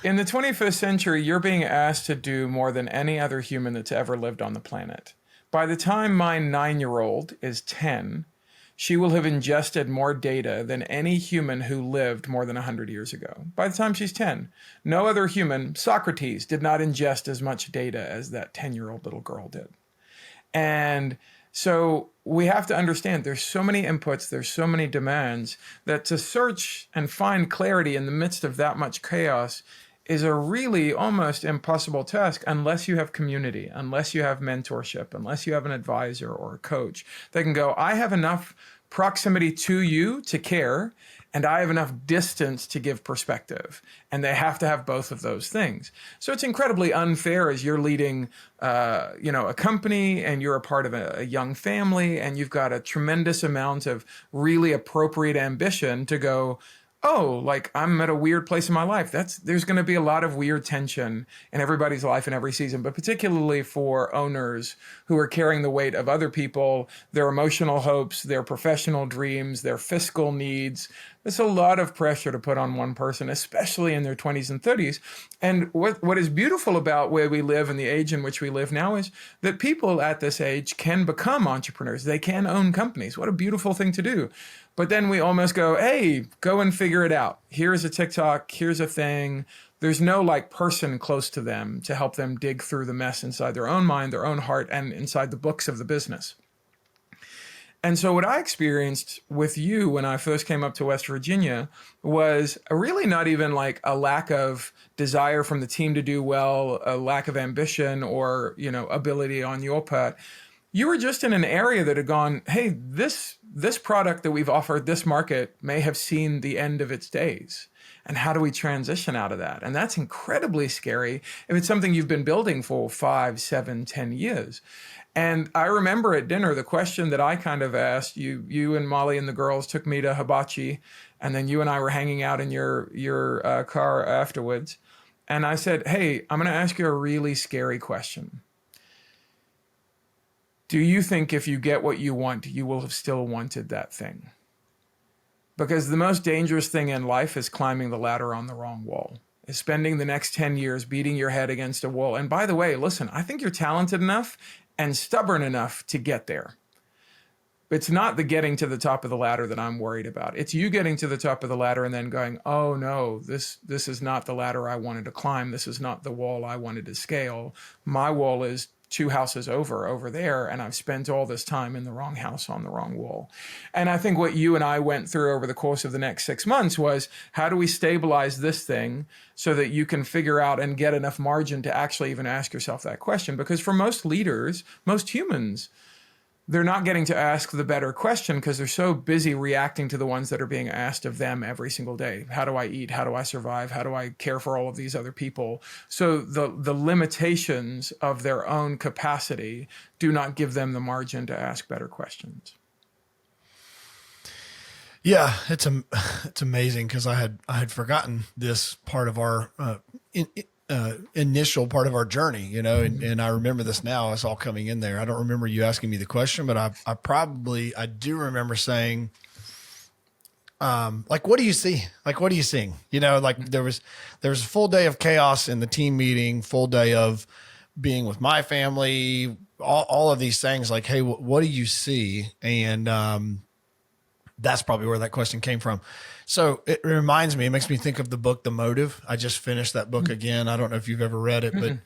In the 21st century, you're being asked to do more than any other human that's ever lived on the planet. By the time my 9-year-old is 10, she will have ingested more data than any human who lived more than 100 years ago. By the time she's 10, no other human, Socrates, did not ingest as much data as that 10-year-old little girl did. And so we have to understand there's so many inputs, there's so many demands that to search and find clarity in the midst of that much chaos is a really almost impossible task unless you have community, unless you have mentorship, unless you have an advisor or a coach that can go, I have enough proximity to you to care, and I have enough distance to give perspective. And they have to have both of those things. So it's incredibly unfair as you're leading, a company and you're a part of a young family and you've got a tremendous amount of really appropriate ambition to go, oh, like I'm at a weird place in my life. There's going to be a lot of weird tension in everybody's life in every season, but particularly for owners who are carrying the weight of other people, their emotional hopes, their professional dreams, their fiscal needs. There's a lot of pressure to put on one person, especially in their 20s and 30s. And what is beautiful about where we live and the age in which we live now is that people at this age can become entrepreneurs. They can own companies. What a beautiful thing to do. But then we almost go, hey, go and figure it out. Here's a TikTok. Here's a thing. There's no person close to them to help them dig through the mess inside their own mind, their own heart, and inside the books of the business. And so what I experienced with you when I first came up to West Virginia was really not even a lack of desire from the team to do well, a lack of ambition or, ability on your part. You were just in an area that had gone, hey, this product that we've offered this market may have seen the end of its days. And how do we transition out of that? And that's incredibly scary if it's something you've been building for 5, 7, 10 years. And I remember at dinner, the question that I kind of asked, you and Molly and the girls took me to Hibachi, and then you and I were hanging out in your car afterwards. And I said, hey, I'm going to ask you a really scary question. Do you think if you get what you want, you will have still wanted that thing? Because the most dangerous thing in life is climbing the ladder on the wrong wall, is spending the next 10 years beating your head against a wall. And by the way, listen, I think you're talented enough and stubborn enough to get there. It's not the getting to the top of the ladder that I'm worried about. It's you getting to the top of the ladder and then going, oh no, this is not the ladder I wanted to climb. This is not the wall I wanted to scale. My wall is 2 houses over there, and I've spent all this time in the wrong house on the wrong wall. And I think what you and I went through over the course of the next 6 months was, how do we stabilize this thing so that you can figure out and get enough margin to actually even ask yourself that question? Because for most leaders, most humans, they're not getting to ask the better question because they're so busy reacting to the ones that are being asked of them every single day. How do I eat? How do I survive? How do I care for all of these other people? So the limitations of their own capacity do not give them the margin to ask better questions. Yeah, it's amazing because I had forgotten this part of our initial part of our journey, you know, and I remember this now, it's all coming in there. I don't remember you asking me the question, but I do remember saying, like, what do you see? Like, what are you seeing? You know, like there was a full day of chaos in the team meeting, full day of being with my family, all of these things like, hey, what do you see? And, that's probably where that question came from. So it reminds me, it makes me think of the book, The Motive. I just finished that book again. I don't know if you've ever read it, but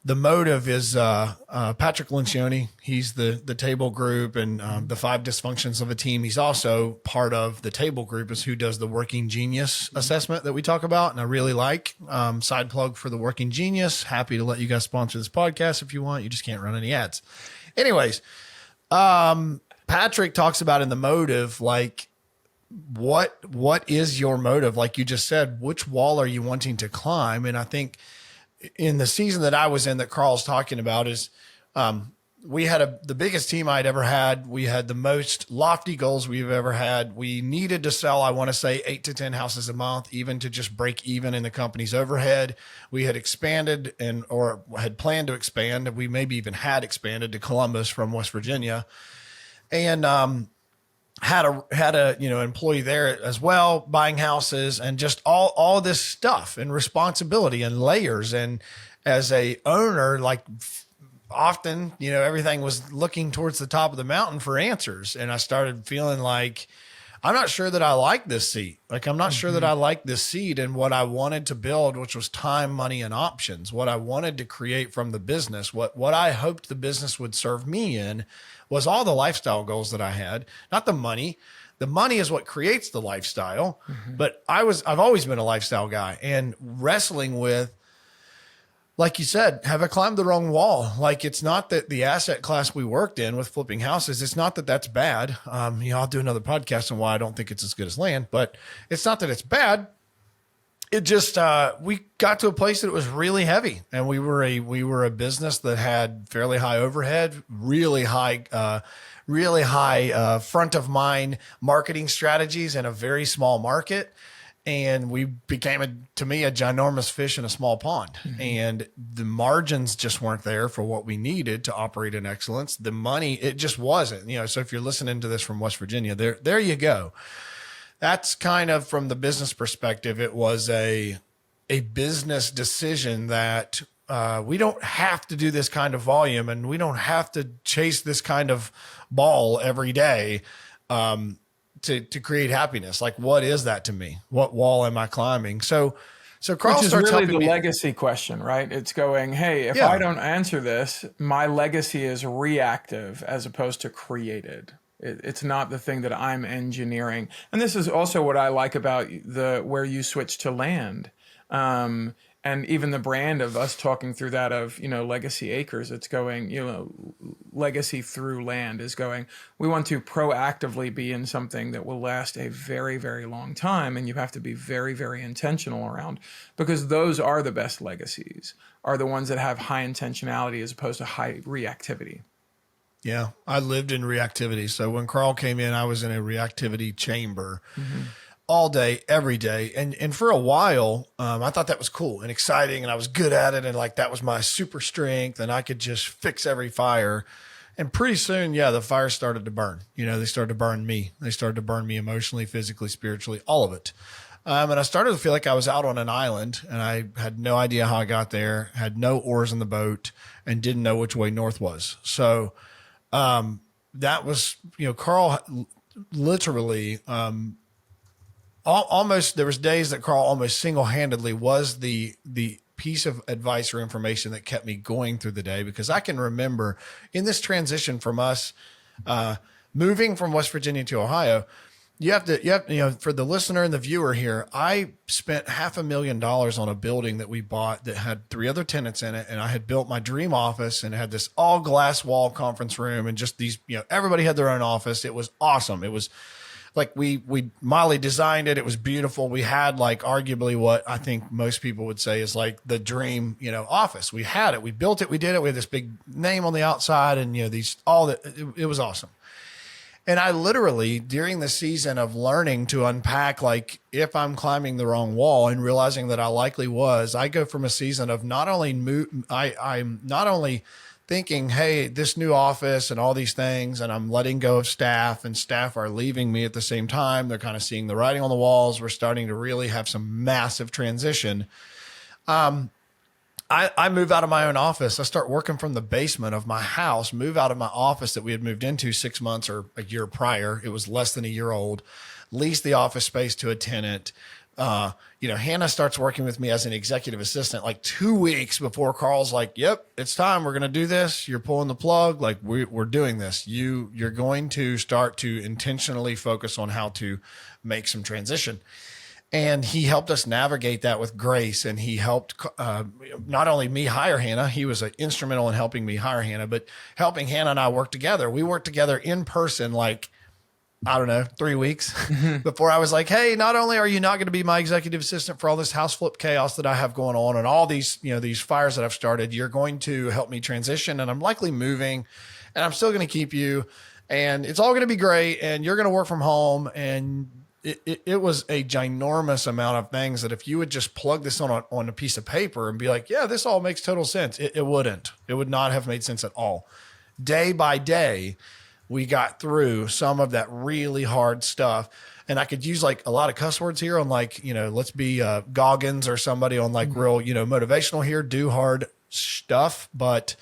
The Motive is Patrick Lencioni. He's the table group and the 5 dysfunctions of a team. He's also part of the table group is who does the Working Genius assessment that we talk about. And I really like side plug for the Working Genius. Happy to let you guys sponsor this podcast if you want. You just can't run any ads. Anyways, Patrick talks about in The Motive, like, what is your motive? Like you just said, which wall are you wanting to climb? And I think in the season that I was in that Carl's talking about is, we had the biggest team I'd ever had. We had the most lofty goals we've ever had. We needed to sell, I want to say 8 to 10 houses a month, even to just break even in the company's overhead. We had expanded or had planned to expand. We maybe even had expanded to Columbus from West Virginia. And had a employee there as well, buying houses and just all this stuff and responsibility and layers. And as a owner, like often, everything was looking towards the top of the mountain for answers. And I started feeling like, I'm not sure that I like this seat. Like, I'm not sure that I like this seat and what I wanted to build, which was time, money, and options. What I wanted to create from the business, what I hoped the business would serve me in was all the lifestyle goals that I had, not the money. The money is what creates the lifestyle, but I've always been a lifestyle guy and wrestling with, like you said, have I climbed the wrong wall? Like, it's not that the asset class we worked in with flipping houses, it's not that that's bad. I'll do another podcast on why I don't think it's as good as land, but it's not that it's bad. It just, we got to a place that it was really heavy, and we were a business that had fairly high overhead, really high front of mind marketing strategies in a very small market. And we became, to me, a ginormous fish in a small pond. And the margins just weren't there for what we needed to operate in excellence. The money, it just wasn't. So if you're listening to this from West Virginia, there you go. That's kind of from the business perspective. It was a business decision that we don't have to do this kind of volume, and we don't have to chase this kind of ball every day. To create happiness. Like, what is that to me? What wall am I climbing? So Carl Which is starts really helping the me. legacy question, right? It's going, hey, if I don't answer this, my legacy is reactive as opposed to created. It's not the thing that I'm engineering. And this is also what I like about where you switch to land. And even the brand of us talking through that of, Legacy Acres, it's going, legacy through land is going, we want to proactively be in something that will last a very, very long time. And you have to be very, very intentional around, because those are the best legacies, are the ones that have high intentionality as opposed to high reactivity. Yeah, I lived in reactivity. So when Carl came in, I was in a reactivity chamber. All day, every day. And for a while, I thought that was cool and exciting, and I was good at it. And like, that was my super strength, and I could just fix every fire. And pretty soon, the fire started to burn. They started to burn me. They started to burn me emotionally, physically, spiritually, all of it. And I started to feel like I was out on an island, and I had no idea how I got there, had no oars in the boat, and didn't know which way north was. So, that was, Carl literally, almost, there was days that Carl almost single-handedly was the piece of advice or information that kept me going through the day, because I can remember in this transition from us moving from West Virginia to Ohio, you have to, for the listener and the viewer here, I spent $500,000 on a building that we bought that had 3 other tenants in it. And I had built my dream office and had this all glass wall conference room, and just these, everybody had their own office. It was awesome. It was like Molly designed it. It was beautiful. We had like arguably what I think most people would say is like the dream, office. We had it. We built it. We did it. We had this big name on the outside, and it was awesome. And I literally, during the season of learning to unpack, like if I'm climbing the wrong wall and realizing that I likely was, I go from a season of not only I'm not only thinking, hey, this new office and all these things, and I'm letting go of staff, and staff are leaving me at the same time. They're kind of seeing the writing on the walls. We're starting to really have some massive transition. I move out of my own office. I start working from the basement of my house, move out of my office that we had moved into 6 months or a year prior. It was less than a year old, lease the office space to a tenant. Hannah starts working with me as an executive assistant like 2 weeks before Carl's like, yep, it's time. We're going to do this. You're pulling the plug. Like we're doing this. You're going to start to intentionally focus on how to make some transition. And he helped us navigate that with grace. And he helped not only me hire Hannah, he was instrumental in helping me hire Hannah, but helping Hannah and I work together. We worked together in person, like, I don't know, 3 weeks before I was like, hey, not only are you not going to be my executive assistant for all this house flip chaos that I have going on and all these, these fires that I've started, you're going to help me transition, and I'm likely moving, and I'm still going to keep you, and it's all going to be great, and you're going to work from home. And it was a ginormous amount of things that if you would just plug this on a piece of paper and be like, yeah, this all makes total sense, it wouldn't. It would not have made sense at all. Day by day, we got through some of that really hard stuff. And I could use like a lot of cuss words here on like, let's be Goggins or somebody on like real, motivational here, do hard stuff. But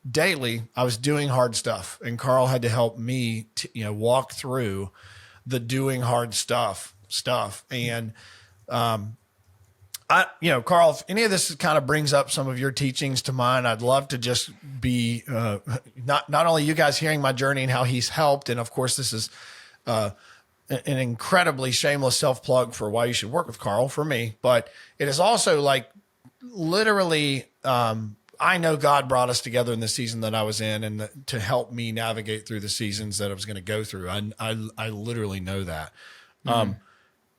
daily I was doing hard stuff, and Carl had to help me walk through the doing hard stuff. And, Carl, if any of this kind of brings up some of your teachings to mind, I'd love to just be, not only you guys hearing my journey and how he's helped. And of course, this is, an incredibly shameless self-plug for why you should work with Carl for me, but it is also like literally, I know God brought us together in the season that I was in, and to help me navigate through the seasons that I was going to go through. I literally know that.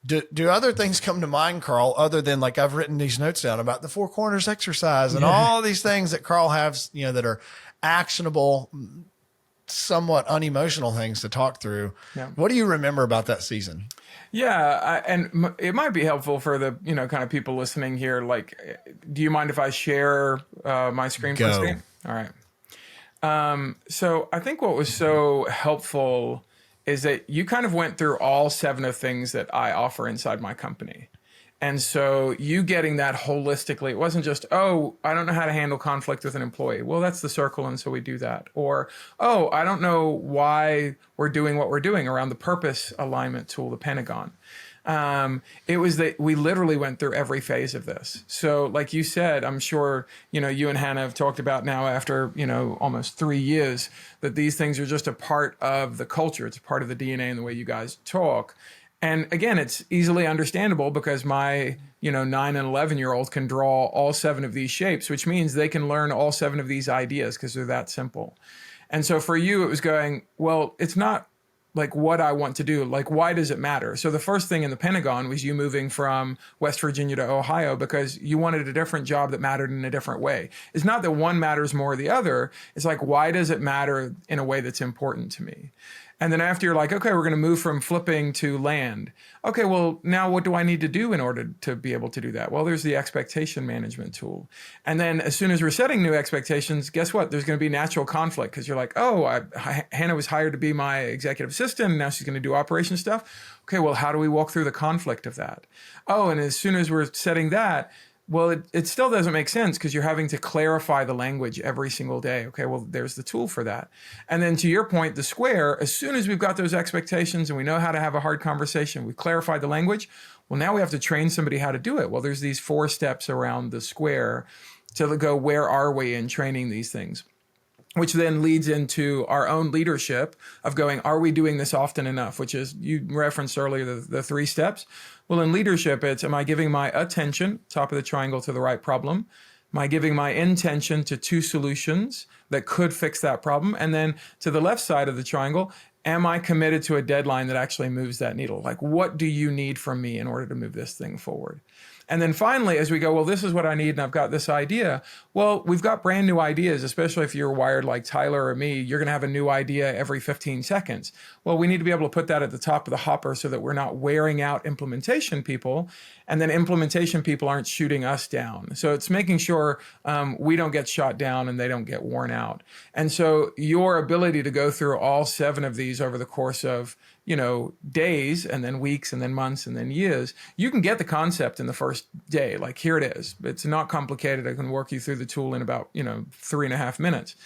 Do other things come to mind, Carl, other than like I've written these notes down about the 4 corners exercise and all these things that Carl has, that are actionable, somewhat unemotional things to talk through. Yeah. What do you remember about that season? Yeah. And it might be helpful for the, kind of people listening here. Like, do you mind if I share my screen for a second? All right. So I think what was so helpful is that you kind of went through all 7 of things that I offer inside my company. And so you getting that holistically, it wasn't just, oh, I don't know how to handle conflict with an employee. Well, that's the circle, and so we do that. Or, oh, I don't know why we're doing what we're doing around the purpose alignment tool, the Pentagon. It was that we literally went through every phase of this. So like you said, I'm sure, you and Hannah have talked about now after, almost 3 years, that these things are just a part of the culture. It's a part of the DNA and the way you guys talk. And again, it's easily understandable because my, 9 and 11-year-old can draw all 7 of these shapes, which means they can learn all 7 of these ideas because they're that simple. And so for you, it was going, well, it's not like what I want to do. Like, why does it matter? So the first thing in the Pentagon was you moving from West Virginia to Ohio because you wanted a different job that mattered in a different way. It's not that one matters more than the other. It's like, why does it matter in a way that's important to me? And then after you're like, okay, we're going to move from flipping to land. Okay, well, now what do I need to do in order to be able to do that? Well, there's the expectation management tool. And then as soon as we're setting new expectations, guess what? There's going to be natural conflict because you're like, oh, Hannah was hired to be my executive assistant, and now she's going to do operation stuff. Okay, well, how do we walk through the conflict of that? Oh, and as soon as we're setting that, well, it still doesn't make sense because you're having to clarify the language every single day. Okay, well, there's the tool for that. And then to your point, the square, as soon as we've got those expectations and we know how to have a hard conversation, we've clarified the language, well, now we have to train somebody how to do it. Well, there's these 4 steps around the square to go, where are we in training these things? Which then leads into our own leadership of going, are we doing this often enough? Which is, you referenced earlier the 3 steps. Well, in leadership, it's, am I giving my attention, top of the triangle, to the right problem? Am I giving my intention to 2 solutions that could fix that problem? And then to the left side of the triangle, am I committed to a deadline that actually moves that needle? Like, what do you need from me in order to move this thing forward? And then finally, as we go, well, this is what I need and I've got this idea. Well, we've got brand new ideas, especially if you're wired like Tyler or me, you're going to have a new idea every 15 seconds. Well, we need to be able to put that at the top of the hopper so that we're not wearing out implementation people, and then implementation people aren't shooting us down. So it's making sure we don't get shot down and they don't get worn out. And so your ability to go through all 7 of these over the course of, days and then weeks and then months and then years, you can get the concept in the first day. Like, here it is. It's not complicated. I can work you through the tool in about, 3.5 minutes.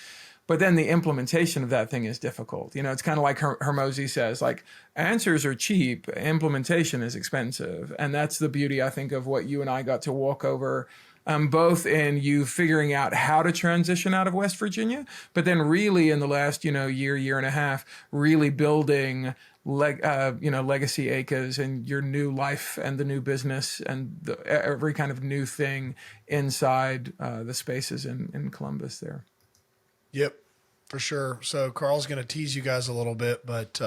But then the implementation of that thing is difficult. It's kind of like Hermosi says, like, answers are cheap, implementation is expensive. And that's the beauty, I think, of what you and I got to walk over, both in you figuring out how to transition out of West Virginia, but then really in the last, year and a half, really building legacy acres and your new life and the new business and every kind of new thing inside the spaces in Columbus there. Yep, for sure. So Carl's going to tease you guys a little bit, but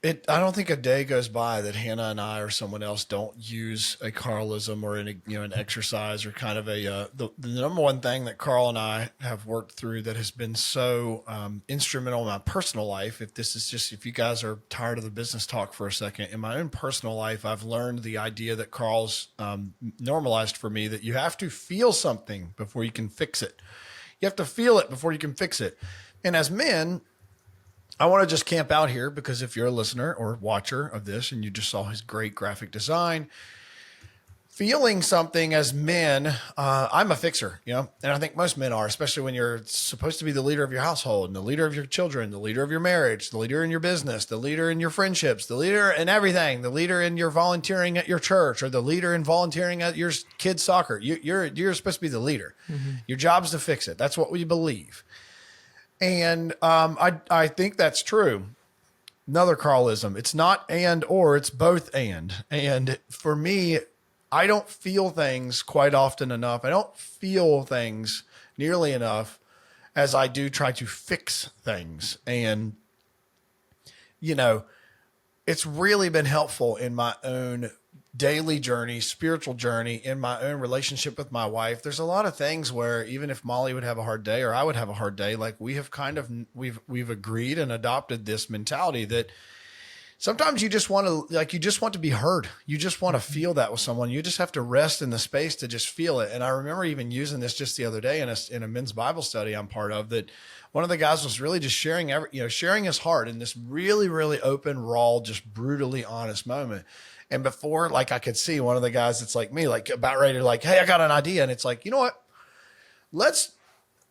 I don't think a day goes by that Hannah and I or someone else don't use a Carlism or an exercise or kind of the number one thing that Carl and I have worked through that has been so instrumental in my personal life. If you guys are tired of the business talk for a second, in my own personal life, I've learned the idea that Carl's normalized for me, that you have to feel something before you can fix it. You have to feel it before you can fix it. And as men, I want to just camp out here because if you're a listener or watcher of this and you just saw his great graphic design, feeling something as men, I'm a fixer, and I think most men are, especially when you're supposed to be the leader of your household and the leader of your children, the leader of your marriage, the leader in your business, the leader in your friendships, the leader in everything, the leader in your volunteering at your church or the leader in volunteering at your kids' soccer. You're supposed to be the leader. Mm-hmm. Your job is to fix it. That's what we believe. And I think that's true. Another Carlism. It's not and or, it's both and. And for me, I don't feel things quite often enough. I don't feel things nearly enough as I do try to fix things. And, it's really been helpful in my own daily journey, spiritual journey, in my own relationship with my wife. There's a lot of things where even if Molly would have a hard day or I would have a hard day, like we've agreed and adopted this mentality that sometimes you just want to be heard. You just want to feel that with someone. You just have to rest in the space to just feel it. And I remember even using this just the other day in a men's Bible study I'm part of, that one of the guys was really just sharing his heart in this really, really open, raw, just brutally honest moment. And before, like, I could see one of the guys that's like me, like about ready to like, hey, I got an idea. And it's like, you know what? Let's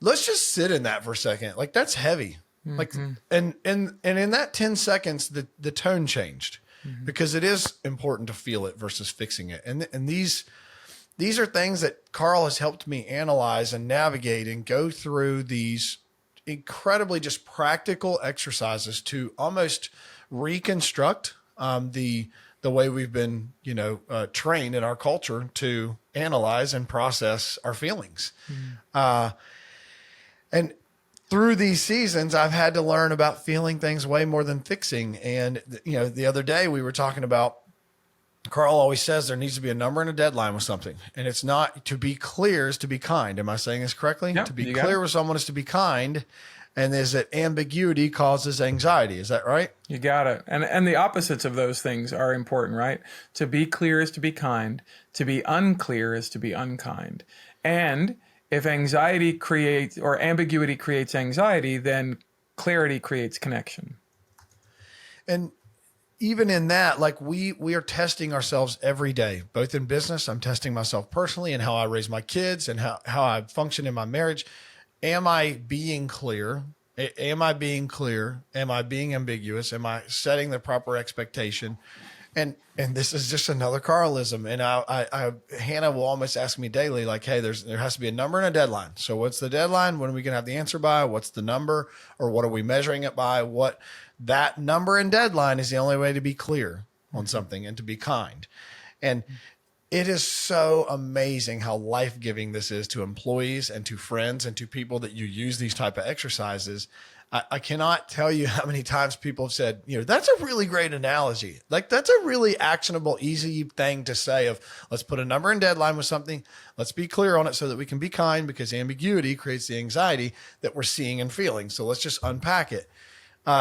just sit in that for a second. Like, that's heavy. Mm-hmm. Like, and in that 10 seconds, the tone changed because it is important to feel it versus fixing it. And these are things that Carl has helped me analyze and navigate and go through these incredibly just practical exercises to almost reconstruct the way we've been, trained in our culture to analyze and process our feelings. And through these seasons, I've had to learn about feeling things way more than fixing. And, the other day we were talking about, Carl always says there needs to be a number and a deadline with something. And it's not to be clear is to be kind. Am I saying this correctly? Yep, to be clear with someone is to be kind. And is that ambiguity causes anxiety. Is that right? You got it. And the opposites of those things are important, right? To be clear is to be kind. To be unclear is to be unkind. And if anxiety creates, or ambiguity creates anxiety, then clarity creates connection. And even in that, like we are testing ourselves every day, both in business. I'm testing myself personally and how I raise my kids and how I function in my marriage. Am I being clear? Am I being clear? Am I being ambiguous? Am I setting the proper expectation? And this is just another Carlism. And Hannah will almost ask me daily, like, hey, there has to be a number and a deadline. So what's the deadline? When are we going to have the answer by? What's the number? Or what are we measuring it by? What that number and deadline is the only way to be clear on something and to be kind. And It is so amazing how life-giving this is to employees and to friends and to people that you use these type of exercises. I cannot tell you how many times people have said, that's a really great analogy. Like, that's a really actionable, easy thing to say of, let's put a number and deadline with something. Let's be clear on it so that we can be kind, because ambiguity creates the anxiety that we're seeing and feeling. So let's just unpack it.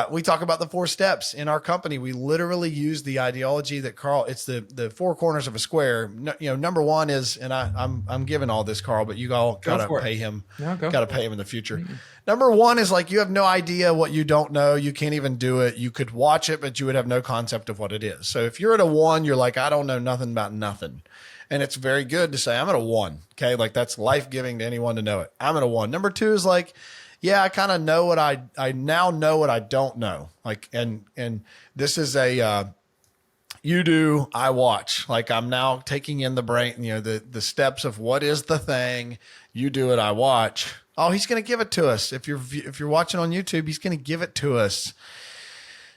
We talk about the 4 steps in our company. We literally use the ideology that Carl, it's the 4 corners of a square. Number 1 is, and I'm giving all this, Carl, but you all got to pay him, pay him in the future. Mm-hmm. Number 1 is like, you have no idea what you don't know. You can't even do it. You could watch it, but you would have no concept of what it is. So if you're at a 1, you're like, I don't know nothing about nothing. And it's very good to say, I'm at a 1. Okay. Like, that's life-giving to anyone to know it. I'm at a 1. Number 2 is like, yeah, I kind of know what I now know what I don't know. Like, and this is you do, I watch. Like, I'm now taking in the brain, the steps of what is the thing. You do it, I watch. Oh, he's going to give it to us. If you're watching on YouTube, he's going to give it to us.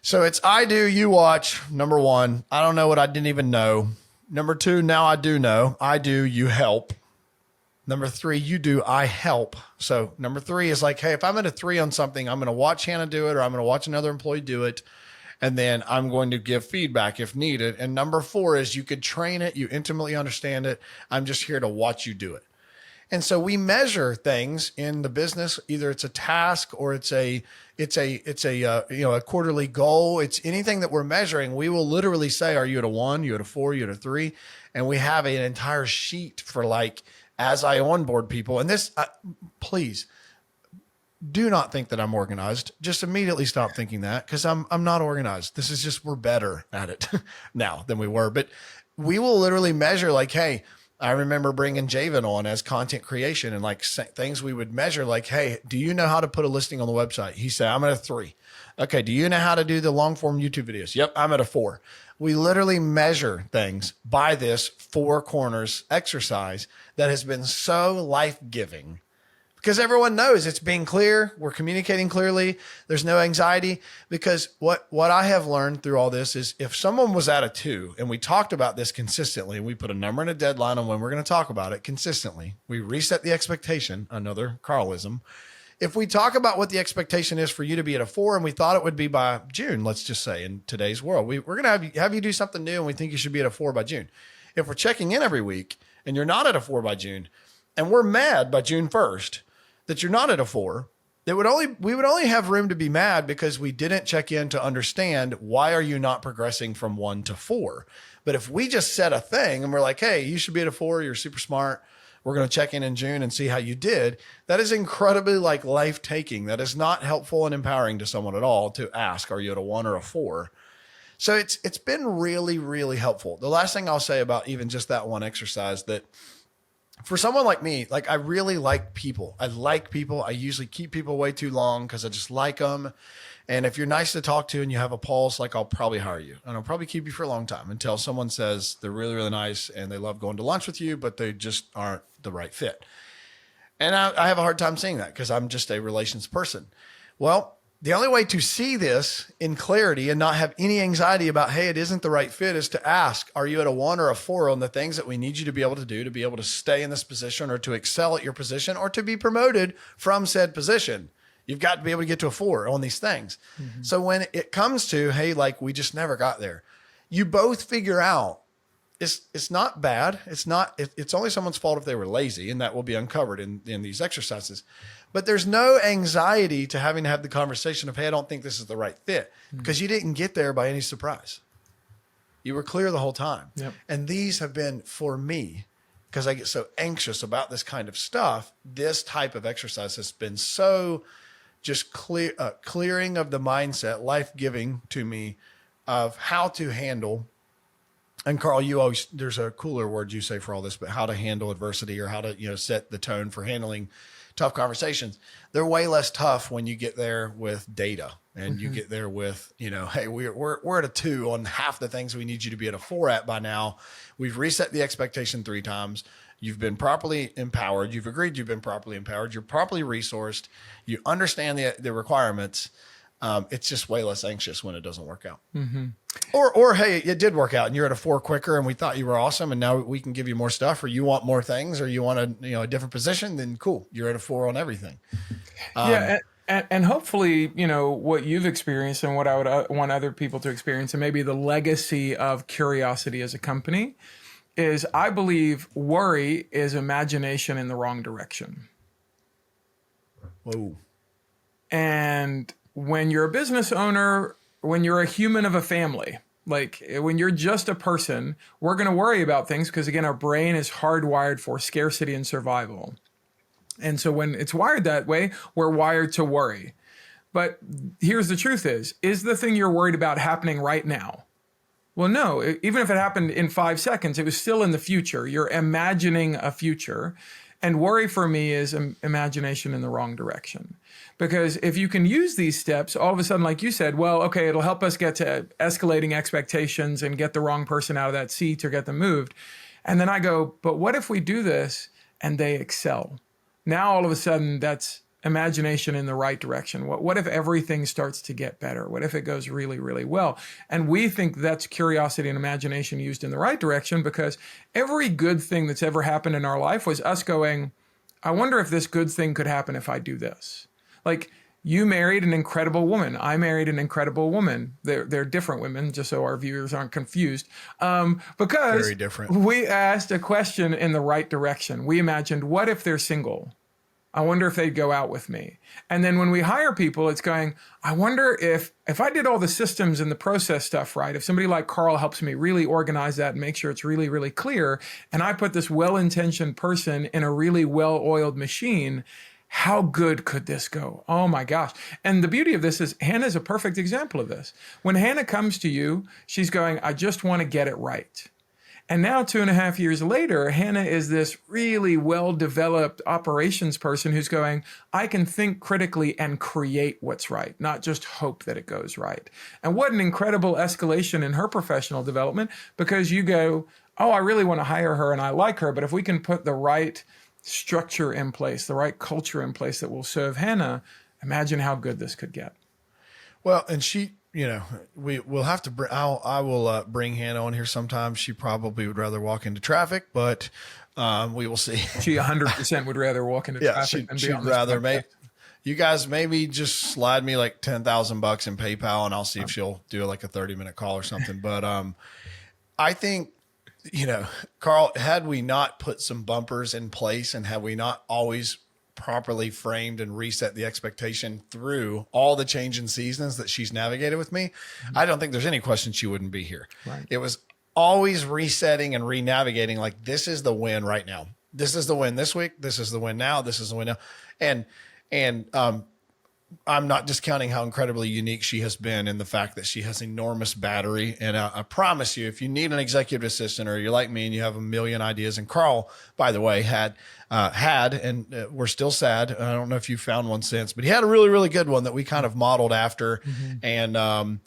So it's I do, you watch. Number 1, I don't know what I didn't even know. Number 2, now I do know. I do, you help. Number 3, you do, I help. So number 3 is like, hey, if I'm at a 3 on something, I'm going to watch Hannah do it, or I'm going to watch another employee do it. And then I'm going to give feedback if needed. And number 4 is you could train it. You intimately understand it. I'm just here to watch you do it. And so we measure things in the business. Either it's a task or it's a quarterly goal. It's anything that we're measuring. We will literally say, are you at a 1? You at a 4? You at a 3? And we have an entire sheet for, like, as I onboard people. And this, please do not think that I'm organized. Just immediately stop thinking that, because I'm not organized. This is just, we're better at it now than we were. But we will literally measure, like, hey, I remember bringing Javen on as content creation, and like things we would measure, like, hey, do you know how to put a listing on the website? He said, I'm at a 3. Okay. Do you know how to do the long form YouTube videos? Yep. I'm at a 4. We literally measure things by this 4 corners exercise that has been so life-giving, because everyone knows it's being clear. We're communicating clearly. There's no anxiety, because what I have learned through all this is, if someone was at a 2 and we talked about this consistently, and we put a number and a deadline on when we're going to talk about it consistently, we reset the expectation, another Carlism. If we talk about what the expectation is for you to be at a 4, and we thought it would be by June, let's just say in today's world, we're going to have you do something new, and we think you should be at a 4 by June. If we're checking in every week and you're not at a 4 by June, and we're mad by June 1st that you're not at a 4, we would only have room to be mad because we didn't check in to understand, why are you not progressing from 1 to 4? But if we just set a thing and we're like, hey, you should be at a 4, you're super smart, we're going to check in June and see how you did. That is incredibly like life-taking. That is not helpful and empowering to someone at all to ask, are you at a 1 or a 4? So it's been really, really helpful. The last thing I'll say about even just that one exercise, that for someone like me, like, I really like people. I like people. I usually keep people way too long because I just like them. And if you're nice to talk to and you have a pulse, like, I'll probably hire you, and I'll probably keep you for a long time until someone says they're really, really nice and they love going to lunch with you, but they just aren't the right fit. And I have a hard time seeing that because I'm just a relations person. Well, the only way to see this in clarity and not have any anxiety about, hey, it isn't the right fit, is to ask, are you at a 1 or a 4 on the things that we need you to be able to do to be able to stay in this position, or to excel at your position, or to be promoted from said position? You've got to be able to get to a 4 on these things. Mm-hmm. So when it comes to, hey, like, we just never got there, you both figure out it's not bad. It's only someone's fault if they were lazy, and that will be uncovered in these exercises. But there's no anxiety to having to have the conversation of, hey, I don't think this is the right fit, because you didn't get there by any surprise. You were clear the whole time. Yep. And these have been, for me, because I get so anxious about this kind of stuff, this type of exercise has been so just clearing of the mindset, life-giving to me, of how to handle. And Carl, there's a cooler word you say for all this, but how to handle adversity, or how to, set the tone for handling tough conversations. They're way less tough when you get there with data, and you get there with, hey, we're at a 2 on half the things we need you to be at a 4 at by now. We've reset the expectation 3 times. You've been properly empowered. You've agreed you've been properly empowered. You're properly resourced. You understand the requirements. it's just way less anxious when it doesn't work out. Or hey, it did work out and you're at a 4 quicker and we thought you were awesome and now we can give you more stuff, or you want more things, or you want a different position, then cool. You're at a 4 on everything. And hopefully, what you've experienced and what I would want other people to experience, and maybe the legacy of Curiosity as a company, is I believe worry is imagination in the wrong direction. Whoa. And when you're a business owner, when you're a human of a family, like when you're just a person, we're going to worry about things because, again, our brain is hardwired for scarcity and survival. And so when it's wired that way, we're wired to worry. But here's the truth is the thing you're worried about happening right now? Well, no, even if it happened in 5 seconds, it was still in the future. You're imagining a future. And worry for me is imagination in the wrong direction. Because if you can use these steps, all of a sudden, like you said, well, okay, it'll help us get to escalating expectations and get the wrong person out of that seat or get them moved. And then I go, but what if we do this and they excel? Now, all of a sudden, that's imagination in the right direction. What if everything starts to get better? What if it goes really, really well? And we think that's curiosity and imagination used in the right direction, because every good thing that's ever happened in our life was us going, I wonder if this good thing could happen if I do this. Like, you married an incredible woman. I married an incredible woman. They're different women, just so our viewers aren't confused. Because very different. We asked a question in the right direction. We imagined, what if they're single? I wonder if they'd go out with me. And then when we hire people, it's going, I wonder if I did all the systems and the process stuff right, if somebody like Carl helps me really organize that and make sure it's really, really clear, and I put this well-intentioned person in a really well-oiled machine, how good could this go? Oh my gosh. And the beauty of this is Hannah's a perfect example of this. When Hannah comes to you, she's going, I just want to get it right. And now 2.5 years later, Hannah is this really well-developed operations person who's going, I can think critically and create what's right, not just hope that it goes right. And what an incredible escalation in her professional development, because you go, oh, I really want to hire her and I like her, but if we can put the right structure in place, the right culture in place that will serve Hannah, imagine how good this could get. Well, and she, we'll have to bring, I will bring Hannah on here sometime. She probably would rather walk into traffic, but we will see. She 100% would rather walk into traffic than be on this podcast. You guys maybe just slide me like $10,000 in PayPal and I'll see if she'll do like a 30-minute call or something. But I think, Carl, had we not put some bumpers in place and had we not always properly framed and reset the expectation through all the change in seasons that she's navigated with me, I don't think there's any question she wouldn't be here. Right. It was always resetting and re-navigating, like, this is the win right now. This is the win this week. This is the win now. This is the win now. And I'm not discounting how incredibly unique she has been in the fact that she has enormous battery. And I promise you, if you need an executive assistant or you're like me and you have a million ideas, and Carl, by the way, had, and we're still sad. I don't know if you found one since, but he had a really, really good one that we kind of modeled after. And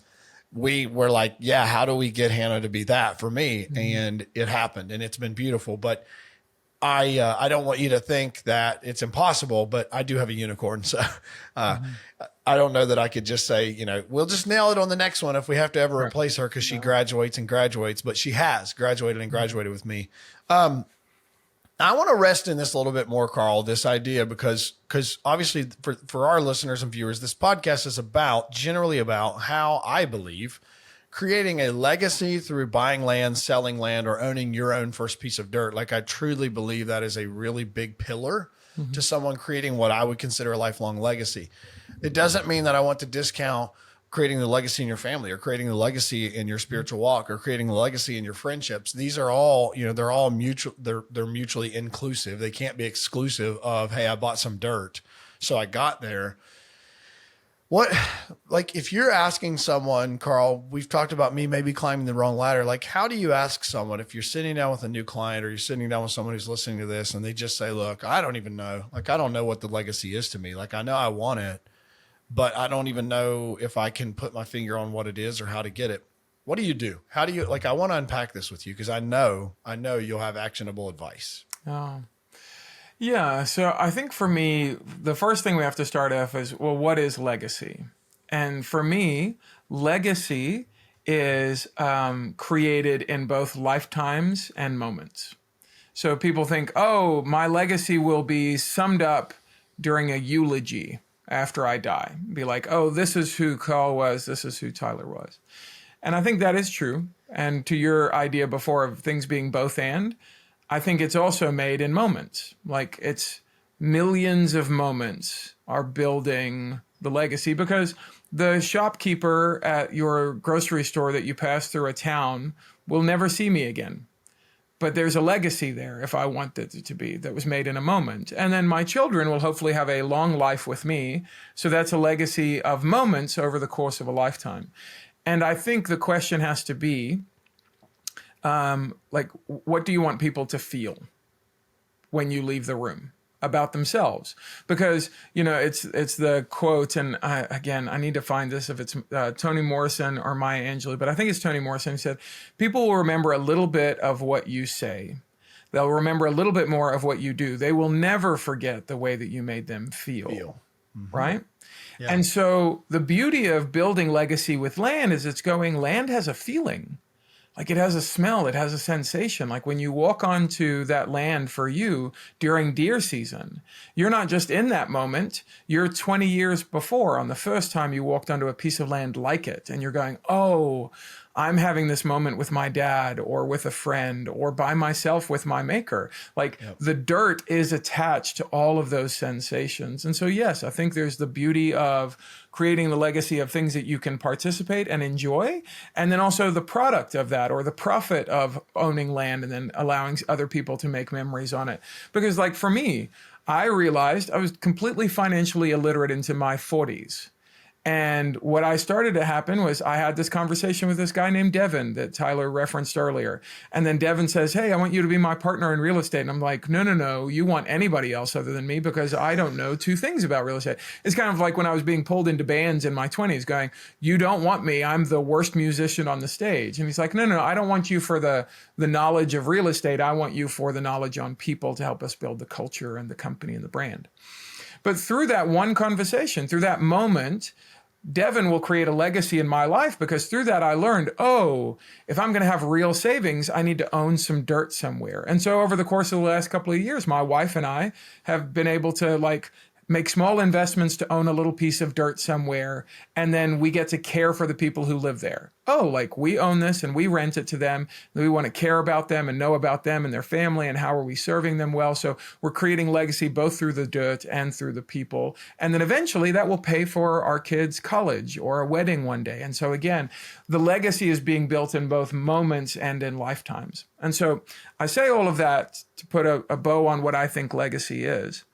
we were like, yeah, how do we get Hannah to be that for me? And it happened and it's been beautiful. But I don't want you to think that it's impossible, but I do have a unicorn. So I don't know that I could just say, we'll just nail it on the next one if we have to ever replace her, because she graduates and graduates, but she has graduated and graduated with me. I want to rest in this a little bit more, Carl, this idea, because obviously for our listeners and viewers, this podcast is generally about how I believe creating a legacy through buying land, selling land, or owning your own first piece of dirt. Like, I truly believe that is a really big pillar to someone creating what I would consider a lifelong legacy. It doesn't mean that I want to discount creating the legacy in your family or creating the legacy in your spiritual walk or creating the legacy in your friendships. These are all, they're all mutual. They're mutually inclusive. They can't be exclusive of, hey, I bought some dirt, so I got there. If you're asking someone, Carl, we've talked about me maybe climbing the wrong ladder. Like, how do you ask someone if you're sitting down with a new client or you're sitting down with someone who's listening to this and they just say, look, I don't even know. Like, I don't know what the legacy is to me. Like, I know I want it, but I don't even know if I can put my finger on what it is or how to get it. What do you do? How do you, I want to unpack this with you, because I know you'll have actionable advice. Oh. Yeah, so I think for me, the first thing we have to start off is, well, what is legacy? And for me, legacy is created in both lifetimes and moments. So people think, oh, my legacy will be summed up during a eulogy after I die. Be like, oh, this is who Carl was, this is who Tyler was. And I think that is true. And to your idea before of things being both and, I think it's also made in moments. Like it's millions of moments are building the legacy, because the shopkeeper at your grocery store that you pass through a town will never see me again. But there's a legacy there, if I want it to be, that was made in a moment. And then my children will hopefully have a long life with me. So that's a legacy of moments over the course of a lifetime. And I think the question has to be, like, what do you want people to feel when you leave the room about themselves? Because, you know, it's the quote, and I need to find this if it's Toni Morrison or Maya Angelou, but I think it's Toni Morrison who said, people will remember a little bit of what you say. They'll remember a little bit more of what you do. They will never forget the way that you made them feel. Mm-hmm. Right? Yeah. And so the beauty of building legacy with land is land has a feeling. Like it has a smell, it has a sensation. Like when you walk onto that land for you during deer season, you're not just in that moment, you're 20 years before on the first time you walked onto a piece of land like it. And you're going, oh, I'm having this moment with my dad or with a friend or by myself with my maker. Like the dirt is attached to all of those sensations. And so, yes, I think there's the beauty of creating the legacy of things that you can participate and enjoy. And then also the product of that or the profit of owning land and then allowing other people to make memories on it. Because like for me, I realized I was completely financially illiterate into my 40s. And what I started to happen was I had this conversation with this guy named Devin that Tyler referenced earlier. And then Devin says, hey, I want you to be my partner in real estate. And I'm like, no, you want anybody else other than me because I don't know two things about real estate. It's kind of like when I was being pulled into bands in my 20s going, you don't want me. I'm the worst musician on the stage. And he's like, no, I don't want you for the knowledge of real estate. I want you for the knowledge on people to help us build the culture and the company and the brand. But through that one conversation, through that moment, Devin will create a legacy in my life because through that I learned, oh, if I'm going to have real savings, I need to own some dirt somewhere. And so over the course of the last couple of years, my wife and I have been able to make small investments to own a little piece of dirt somewhere. And then we get to care for the people who live there. Oh, we own this and we rent it to them. We want to care about them and know about them and their family and how are we serving them well. So we're creating legacy both through the dirt and through the people. And then eventually that will pay for our kids' college or a wedding one day. And so again, the legacy is being built in both moments and in lifetimes. And so I say all of that to put a bow on what I think legacy is.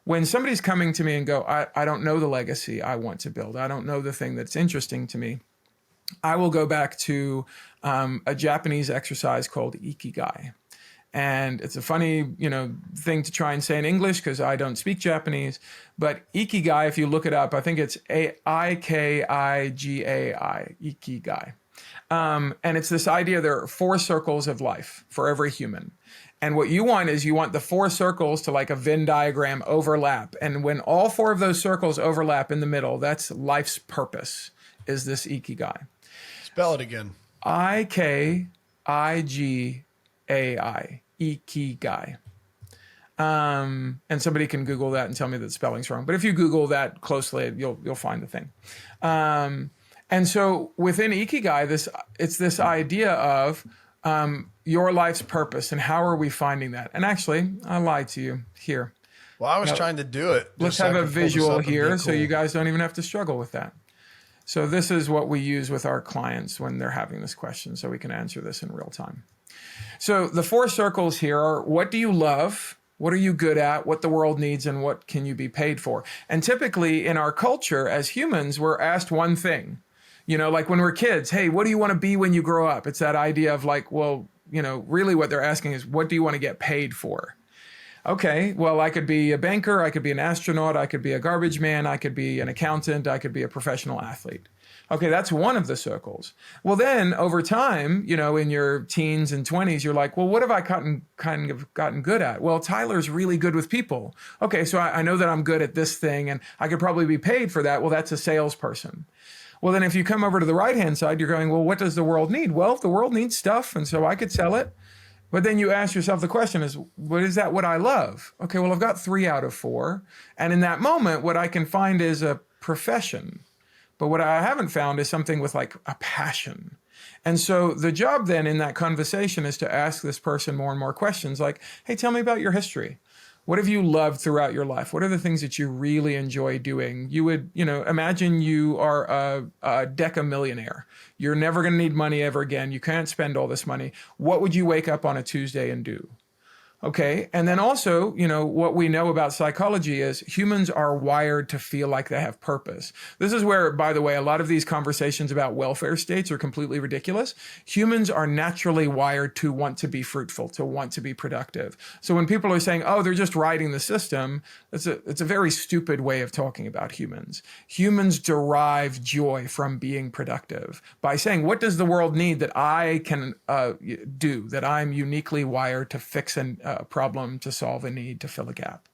When somebody's coming to me and go, I don't know the legacy I want to build. I don't know the thing that's interesting to me. I will go back to a Japanese exercise called Ikigai. And it's a funny, thing to try and say in English because I don't speak Japanese. But Ikigai, if you look it up, I think it's Ikigai, Ikigai. And it's this idea there are 4 circles of life for every human. And what you want is the 4 circles to like a Venn diagram overlap. And when all 4 of those circles overlap in the middle, that's life's purpose, is this Ikigai. Spell it again. Ikigai, Ikigai. And somebody can Google that and tell me that the spelling's wrong. But if you Google that closely, you'll find the thing. And so within Ikigai, it's this idea of your life's purpose and how are we finding that? And actually, I lied to you here. Well, I was trying to do it. Let's have a visual here so you guys don't even have to struggle with that. So this is what we use with our clients when they're having this question so we can answer this in real time. So the 4 circles here are what do you love? What are you good at? What the world needs and what can you be paid for? And typically in our culture as humans, we're asked one thing. Like when we're kids, hey, what do you want to be when you grow up? It's that idea of really what they're asking is, what do you want to get paid for? Okay, well, I could be a banker, I could be an astronaut, I could be a garbage man, I could be an accountant, I could be a professional athlete. Okay, that's one of the circles. Well, then over time, in your teens and 20s, you're like, well, what have I kind of gotten good at? Well, Tyler's really good with people. Okay, so I know that I'm good at this thing and I could probably be paid for that. Well, that's a salesperson. Well, then if you come over to the right-hand side, you're going, well, what does the world need? Well, the world needs stuff, and so I could sell it. But then you ask yourself the question is that what I love? Okay, well, I've got 3 out of 4. And in that moment, what I can find is a profession. But what I haven't found is something with like a passion. And so the job then in that conversation is to ask this person more and more questions like, hey, tell me about your history. What have you loved throughout your life? What are the things that you really enjoy doing? You would, imagine you are a decamillionaire. You're never going to need money ever again. You can't spend all this money. What would you wake up on a Tuesday and do? Okay. And then also, what we know about psychology is humans are wired to feel like they have purpose. This is where, by the way, a lot of these conversations about welfare states are completely ridiculous. Humans are naturally wired to want to be fruitful, to want to be productive. So when people are saying, oh, they're just riding the system, it's a very stupid way of talking about humans. Humans derive joy from being productive by saying, what does the world need that I can do, that I'm uniquely wired to fix a problem, to solve a need, to fill a gap?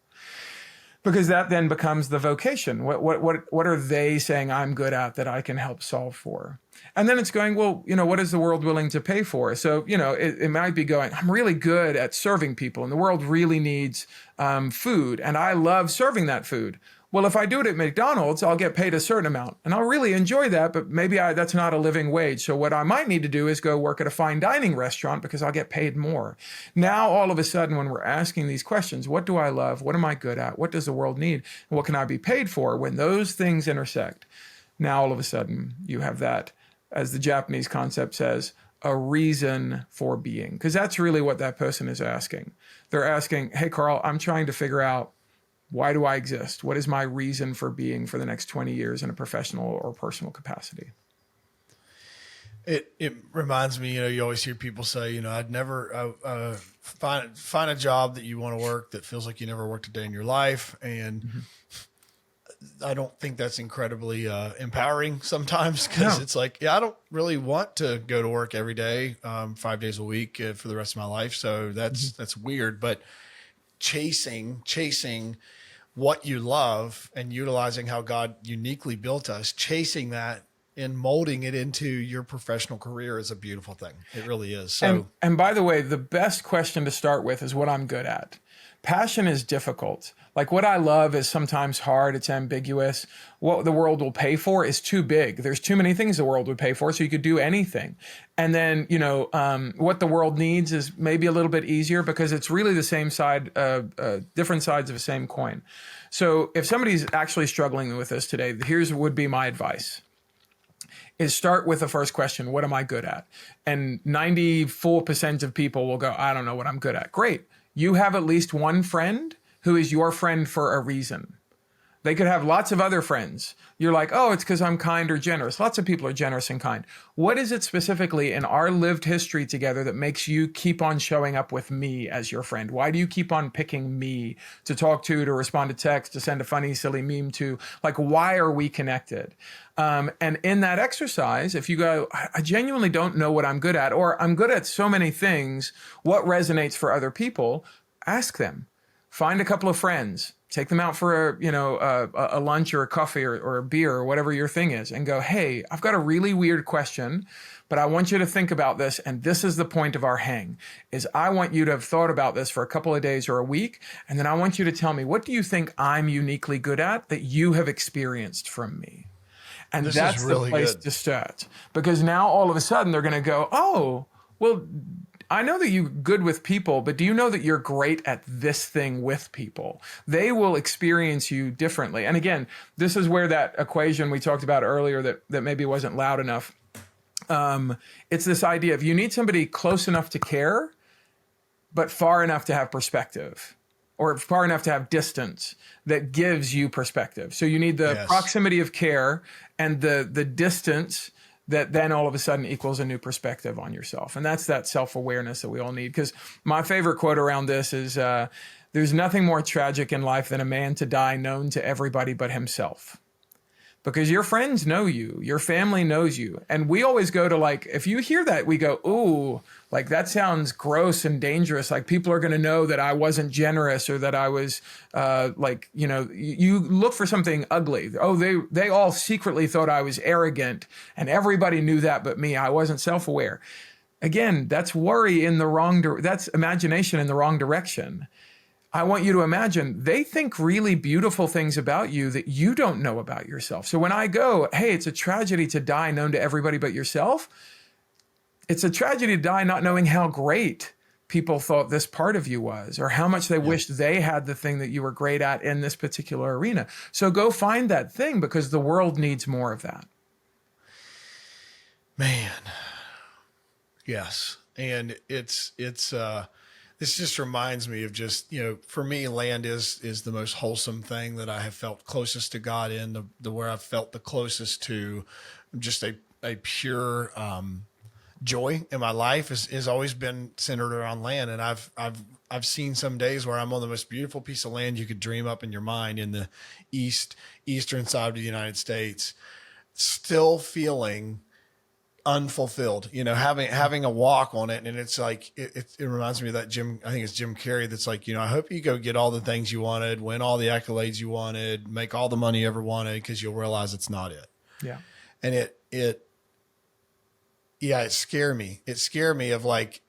Because that then becomes the vocation. What are they saying I'm good at that I can help solve for? And then it's going, well, what is the world willing to pay for? So, it might be going, I'm really good at serving people and the world really needs food and I love serving that food. Well, if I do it at McDonald's, I'll get paid a certain amount and I'll really enjoy that, but maybe that's not a living wage. So what I might need to do is go work at a fine dining restaurant because I'll get paid more. Now, all of a sudden, when we're asking these questions, what do I love? What am I good at? What does the world need? And what can I be paid for? When those things intersect, now all of a sudden you have that, as the Japanese concept says, a reason for being. Because that's really what that person is asking. They're asking, hey, Carl, I'm trying to figure out, why do I exist? What is my reason for being for the next 20 years in a professional or personal capacity? It reminds me, you always hear people say, I'd never find a job that you want to work that feels like you never worked a day in your life. And I don't think that's incredibly empowering sometimes because it's like, I don't really want to go to work every day, 5 days a week for the rest of my life. So that's weird. But chasing what you love and utilizing how God uniquely built us, chasing that and molding it into your professional career is a beautiful thing. It really is. So, and by the way, the best question to start with is what I'm good at. Passion is difficult. Like what I love is sometimes hard. It's ambiguous. What the world will pay for is too big. There's too many things the world would pay for, so you could do anything. And then, what the world needs is maybe a little bit easier because it's really the same side, different sides of the same coin. So if somebody's actually struggling with this today, would be my advice. Is start with the first question, what am I good at? And 94% of people will go, I don't know what I'm good at. Great. You have at least one friend who is your friend for a reason. They could have lots of other friends. You're like, oh, it's because I'm kind or generous. Lots of people are generous and kind. What is it specifically in our lived history together that makes you keep on showing up with me as your friend? Why do you keep on picking me to talk to respond to text, to send a funny, silly meme to? Like, why are we connected? And in that exercise, if you go, I genuinely don't know what I'm good at, or I'm good at so many things, what resonates for other people? Ask them. Find a couple of friends, take them out for a lunch or a coffee or a beer or whatever your thing is, and go, hey, I've got a really weird question, but I want you to think about this. And this is the point of our hang, is I want you to have thought about this for a couple of days or a week. And then I want you to tell me, what do you think I'm uniquely good at that you have experienced from me? And that's really the place to start, because now all of a sudden they're going to go, oh, well, I know that you're good with people, but do you know that you're great at this thing with people? They will experience you differently. And again, this is where that equation we talked about earlier that maybe wasn't loud enough. It's this idea of you need somebody close enough to care, but far enough to have perspective, or far enough to have distance that gives you perspective. So you need the proximity of care and the distance that then all of a sudden equals a new perspective on yourself. And that's that self-awareness that we all need. Because my favorite quote around this is, there's nothing more tragic in life than a man to die known to everybody but himself. Because your friends know you, your family knows you. And we always go to like, if you hear that, we go, ooh, like that sounds gross and dangerous. Like people are going to know that I wasn't generous or that I was like, you know, you look for something ugly. Oh, they all secretly thought I was arrogant and everybody knew that but me. I wasn't self-aware. Again, that's worry in the wrong, that's imagination in the wrong direction. I want you to imagine they think really beautiful things about you that you don't know about yourself. So when I go, hey, it's a tragedy to die known to everybody but yourself. It's a tragedy to die not knowing how great people thought this part of you was, or how much they wished they had the thing that you were great at in this particular arena. So go find that thing, because the world needs more of that. Man. Yes. And this just reminds me of just, you know, for me, land is the most wholesome thing that I have felt closest to God in, the where I've felt the closest to just a pure joy in my life has always been centered around land. And I've seen some days where I'm on the most beautiful piece of land you could dream up in your mind in the eastern side of the United States, still feeling unfulfilled, you know, having a walk on it. And it's like, it reminds me of that I think it's Jim Carrey. That's like, you know, I hope you go get all the things you wanted, win all the accolades you wanted, make all the money you ever wanted, because you'll realize it's not it. Yeah. And it scared me. It scared me of like,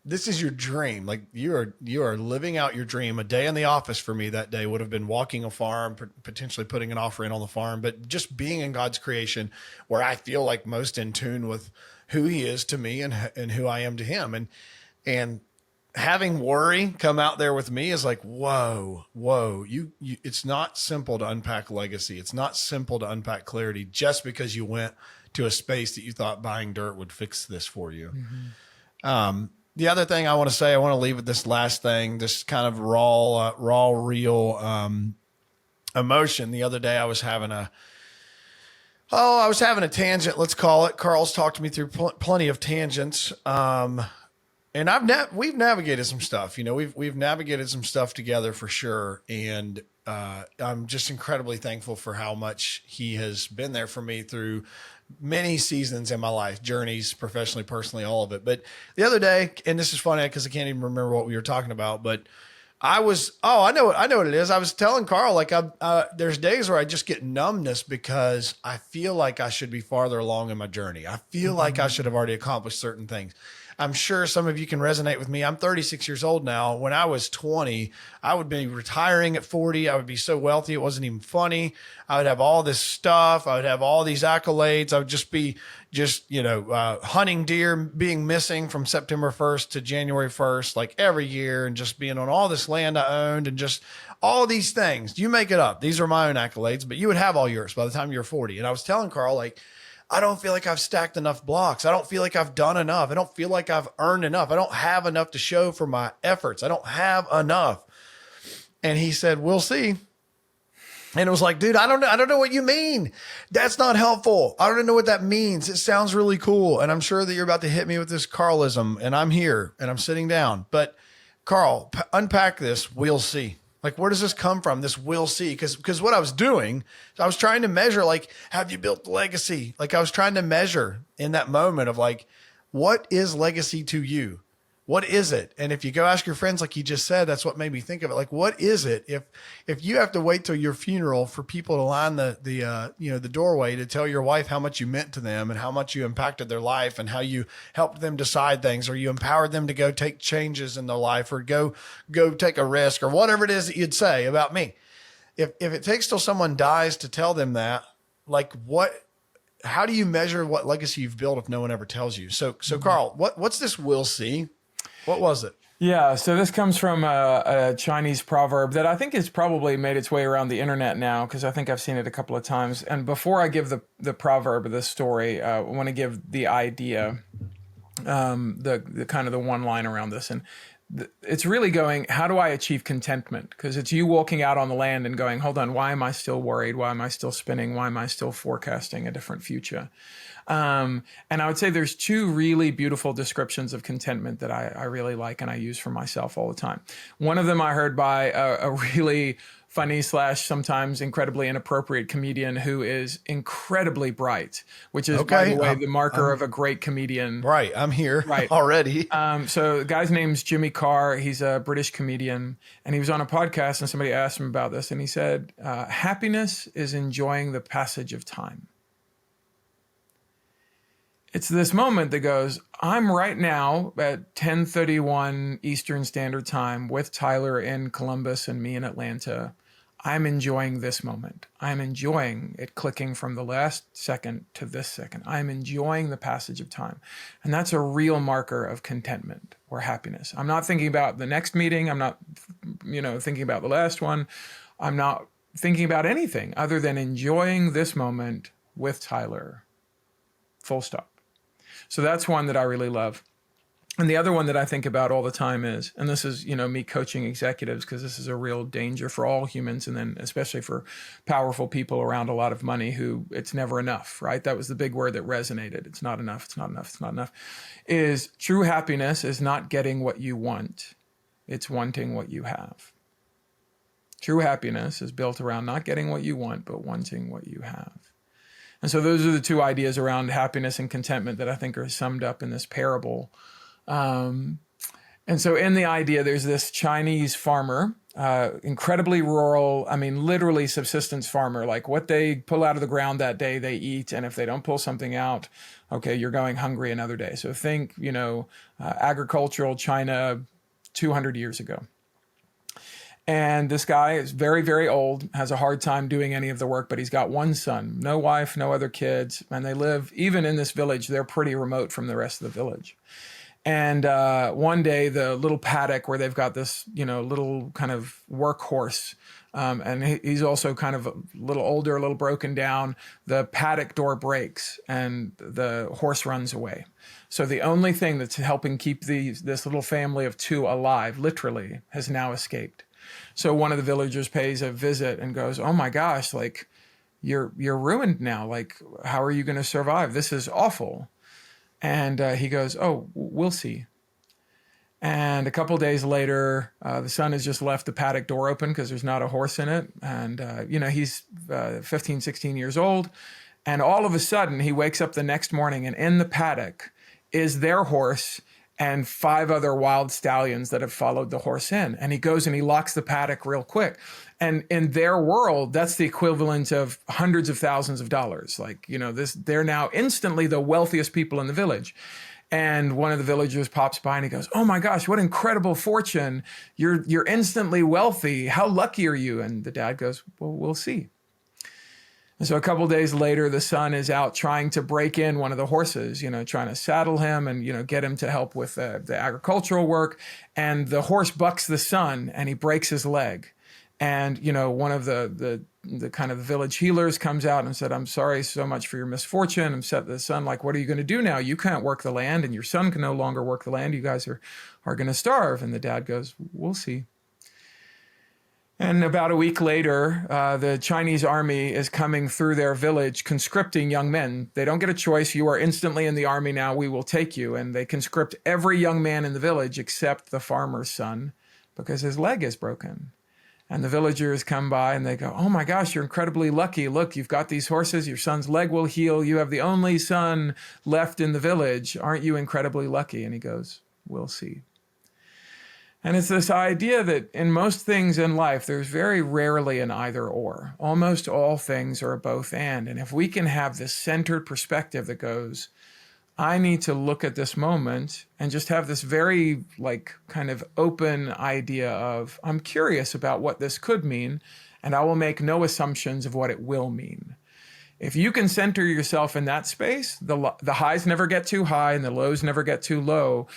this is your dream. Like you are living out your dream. A day in the office for me that day would have been walking a farm, potentially putting an offering on the farm, but just being in God's creation where I feel like most in tune with who he is to me and who I am to him. And having worry come out there with me is like, whoa, it's not simple to unpack legacy. It's not simple to unpack clarity just because you went to a space that you thought buying dirt would fix this for you. Mm-hmm. The other thing I want to say, I want to leave with this last thing, this kind of real emotion. The other day I was having a tangent, let's call it. Carl's talked to me through plenty of tangents. And we've navigated some stuff, you know, we've navigated some stuff together for sure. And I'm just incredibly thankful for how much he has been there for me through many seasons in my life, journeys, professionally, personally, all of it. But the other day, and this is funny because I can't even remember what we were talking about, but I know what it is. I was telling Carl, like, there's days where I just get numbness because I feel like I should be farther along in my journey. I feel like I should have already accomplished certain things. I'm sure some of you can resonate with me. I'm 36 years old now. When I was 20, I would be retiring at 40. I would be so wealthy. It wasn't even funny. I would have all this stuff. I would have all these accolades. I would just be hunting deer, being missing from September 1st to January 1st, like every year, and just being on all this land I owned and just all these things. You make it up. These are my own accolades, but you would have all yours by the time you're 40. And I was telling Carl, like, I don't feel like I've stacked enough blocks. I don't feel like I've done enough. I don't feel like I've earned enough. I don't have enough to show for my efforts. I don't have enough. And he said, we'll see. And it was like, dude, I don't know what you mean. That's not helpful. I don't know what that means. It sounds really cool. And I'm sure that you're about to hit me with this Carlism, and I'm here and I'm sitting down. But Carl, unpack this. We'll see. Like, where does this come from? This we'll see. Because what I was doing, I was trying to measure, like, have you built legacy? Like, I was trying to measure in that moment of like, what is legacy to you? What is it? And if you go ask your friends, like you just said, that's what made me think of it. Like, what is it? If you have to wait till your funeral for people to line the doorway to tell your wife how much you meant to them and how much you impacted their life and how you helped them decide things, or you empowered them to go take changes in their life, or go take a risk, or whatever it is that you'd say about me. If it takes till someone dies to tell them that, like, how do you measure what legacy you've built if no one ever tells you? So Carl, what's this we'll see? What was it? Yeah, so this comes from a Chinese proverb that I think has probably made its way around the internet now, because I think I've seen it a couple of times. And before I give the proverb of this story, I want to give the idea, the kind of the one line around this. And it's really going, how do I achieve contentment? Because it's you walking out on the land and going, hold on, why am I still worried? Why am I still spinning? Why am I still forecasting a different future? And I would say there's two really beautiful descriptions of contentment that I really like and I use for myself all the time. One of them I heard by a really funny / sometimes incredibly inappropriate comedian who is incredibly bright, which is, by the way, the marker of a great comedian. Right. I'm here Right. already. So the guy's name's Jimmy Carr. He's a British comedian, and he was on a podcast and somebody asked him about this, and he said, happiness is enjoying the passage of time. It's this moment that goes, I'm right now at 10:31 Eastern Standard Time with Tyler in Columbus and me in Atlanta. I'm enjoying this moment. I'm enjoying it clicking from the last second to this second. I'm enjoying the passage of time. And that's a real marker of contentment or happiness. I'm not thinking about the next meeting. I'm not, thinking about the last one. I'm not thinking about anything other than enjoying this moment with Tyler. Full stop. So that's one that I really love. And the other one that I think about all the time is, and this is, me coaching executives, because this is a real danger for all humans, and then especially for powerful people around a lot of money who it's never enough, right? That was the big word that resonated. It's not enough, it's not enough, it's not enough. Is true happiness is not getting what you want. It's wanting what you have. True happiness is built around not getting what you want, but wanting what you have. And so those are the two ideas around happiness and contentment that I think are summed up in this parable. And so in the idea, there's this Chinese farmer, incredibly rural, literally subsistence farmer, like what they pull out of the ground that day, they eat. And if they don't pull something out, okay, you're going hungry another day. So think, agricultural China 200 years ago. And this guy is very, very old, has a hard time doing any of the work, but he's got one son, no wife, no other kids. And they live, even in this village, they're pretty remote from the rest of the village. And one day, the little paddock where they've got this, little kind of workhorse, and he's also kind of a little older, a little broken down, the paddock door breaks and the horse runs away. So the only thing that's helping keep this little family of two alive, literally, has now escaped. So one of the villagers pays a visit and goes, oh my gosh, like you're ruined now. Like, how are you going to survive? This is awful. And he goes, oh, we'll see. And a couple of days later, the son has just left the paddock door open because there's not a horse in it. And, he's 15, 16 years old. And all of a sudden, he wakes up the next morning and in the paddock is their horse and 5 other wild stallions that have followed the horse in. And he goes and he locks the paddock real quick. And in their world, that's the equivalent of hundreds of thousands of dollars. Like, they're now instantly the wealthiest people in the village. And one of the villagers pops by and he goes, oh my gosh, what incredible fortune. You're instantly wealthy. How lucky are you? And the dad goes, well, we'll see. And so a couple of days later, the son is out trying to break in one of the horses, trying to saddle him and, get him to help with the agricultural work. And the horse bucks the son and he breaks his leg. And, one of the kind of village healers comes out and said, I'm sorry so much for your misfortune. And said to the son, like, what are you going to do now? You can't work the land and your son can no longer work the land. You guys are going to starve. And the dad goes, we'll see. And about a week later, the Chinese army is coming through their village, conscripting young men. They don't get a choice. You are instantly in the army now. We will take you. And they conscript every young man in the village except the farmer's son because his leg is broken. And the villagers come by and they go, oh my gosh, you're incredibly lucky. Look, you've got these horses. Your son's leg will heal. You have the only son left in the village. Aren't you incredibly lucky? And he goes, we'll see. And it's this idea that in most things in life, there's very rarely an either or. Almost all things are a both and. And if we can have this centered perspective that goes, I need to look at this moment and just have this very kind of open idea of, I'm curious about what this could mean, and I will make no assumptions of what it will mean. If you can center yourself in that space, the highs never get too high and the lows never get too low.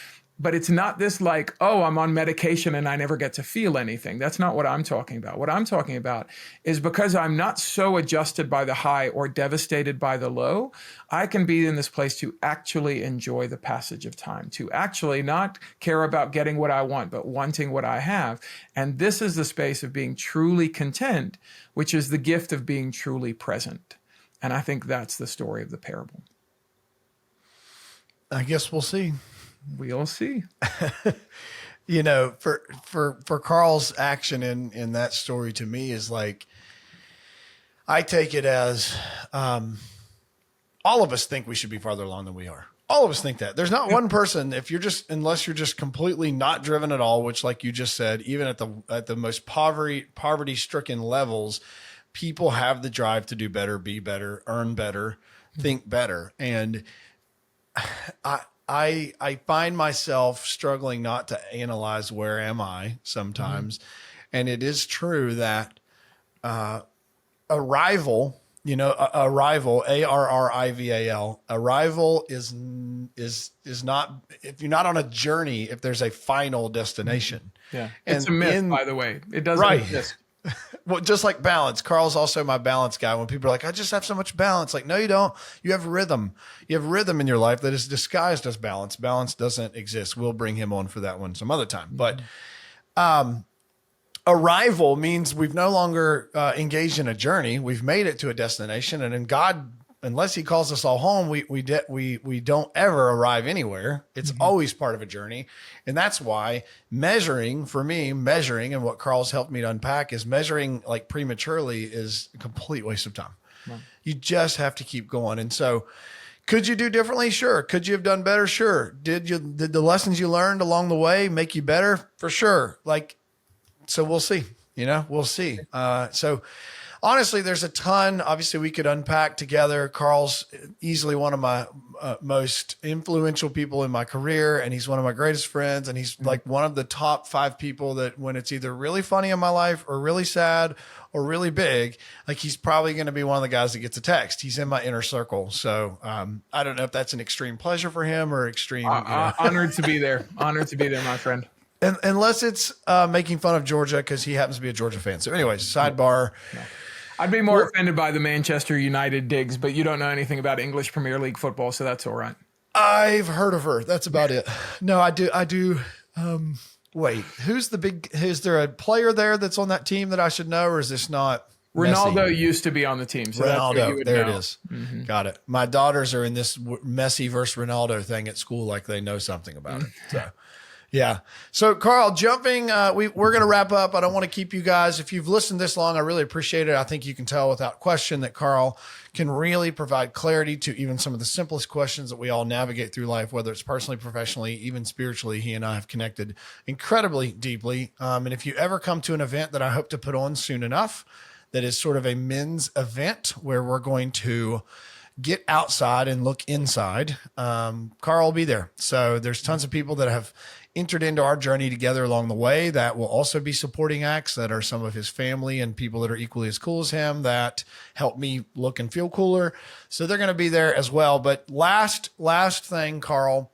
But it's not this like, oh, I'm on medication and I never get to feel anything. That's not what I'm talking about. What I'm talking about is because I'm not so adjusted by the high or devastated by the low, I can be in this place to actually enjoy the passage of time, to actually not care about getting what I want, but wanting what I have. And this is the space of being truly content, which is the gift of being truly present. And I think that's the story of the parable. I guess we'll see. We'll see. You know, for Carl's action in that story to me is like, I take it as all of us think we should be farther along than we are. All of us think that. There's not one person, unless you're just completely not driven at all, which like you just said, even at the most poverty stricken levels, people have the drive to do better, be better, earn better, think better. And I find myself struggling not to analyze where am I sometimes. And it is true that arrival, arrival, ARRIVAL, arrival is not, if you're not on a journey, if there's a final destination. Yeah. It's a myth, by the way. It doesn't exist. Well, just like balance. Carl's also my balance guy. When people are like, I just have so much balance. Like, no, you don't. You have rhythm. You have rhythm in your life that is disguised as balance. Balance doesn't exist. We'll bring him on for that one some other time. But arrival means we've no longer engaged in a journey. We've made it to a destination. And in God, unless he calls us all home, we don't ever arrive anywhere. It's always part of a journey. And that's why measuring, and what Carl's helped me to unpack is measuring like prematurely is a complete waste of time. Wow. You just have to keep going. And so could you do differently? Sure. Could you have done better? Sure. Did the lessons you learned along the way make you better? For sure. So we'll see, we'll see. So honestly, there's a ton, obviously we could unpack together. Carl's easily one of my most influential people in my career. And he's one of my greatest friends. And he's like one of the top 5 people that when it's either really funny in my life or really sad or really big, like he's probably going to be one of the guys that gets a text. He's in my inner circle. So I don't know if that's an extreme pleasure for him or extreme. Honored to be there. Honored to be there, my friend. And unless it's making fun of Georgia because he happens to be a Georgia fan. So anyways, sidebar. No. I'd be more offended by the Manchester United digs, but you don't know anything about English Premier League football, so that's all right. I've heard of her. That's about it. No, I do. Wait, is there a player there that's on that team that I should know, or is this not Ronaldo Messi? Used to be on the team. So Ronaldo, that's what you would there know. it is. Mm-hmm. Got it. My daughters are in this Messi versus Ronaldo thing at school, like they know something about it. So. Yeah. So Carl, jumping, we're going to wrap up. I don't want to keep you guys. If you've listened this long, I really appreciate it. I think you can tell without question that Carl can really provide clarity to even some of the simplest questions that we all navigate through life, whether it's personally, professionally, even spiritually. He and I have connected incredibly deeply. And if you ever come to an event that I hope to put on soon enough, that is sort of a men's event where we're going to get outside and look inside, Carl will be there. So there's tons of people that have entered into our journey together along the way that will also be supporting acts that are some of his family and people that are equally as cool as him that help me look and feel cooler. So they're going to be there as well. But last thing, Carl,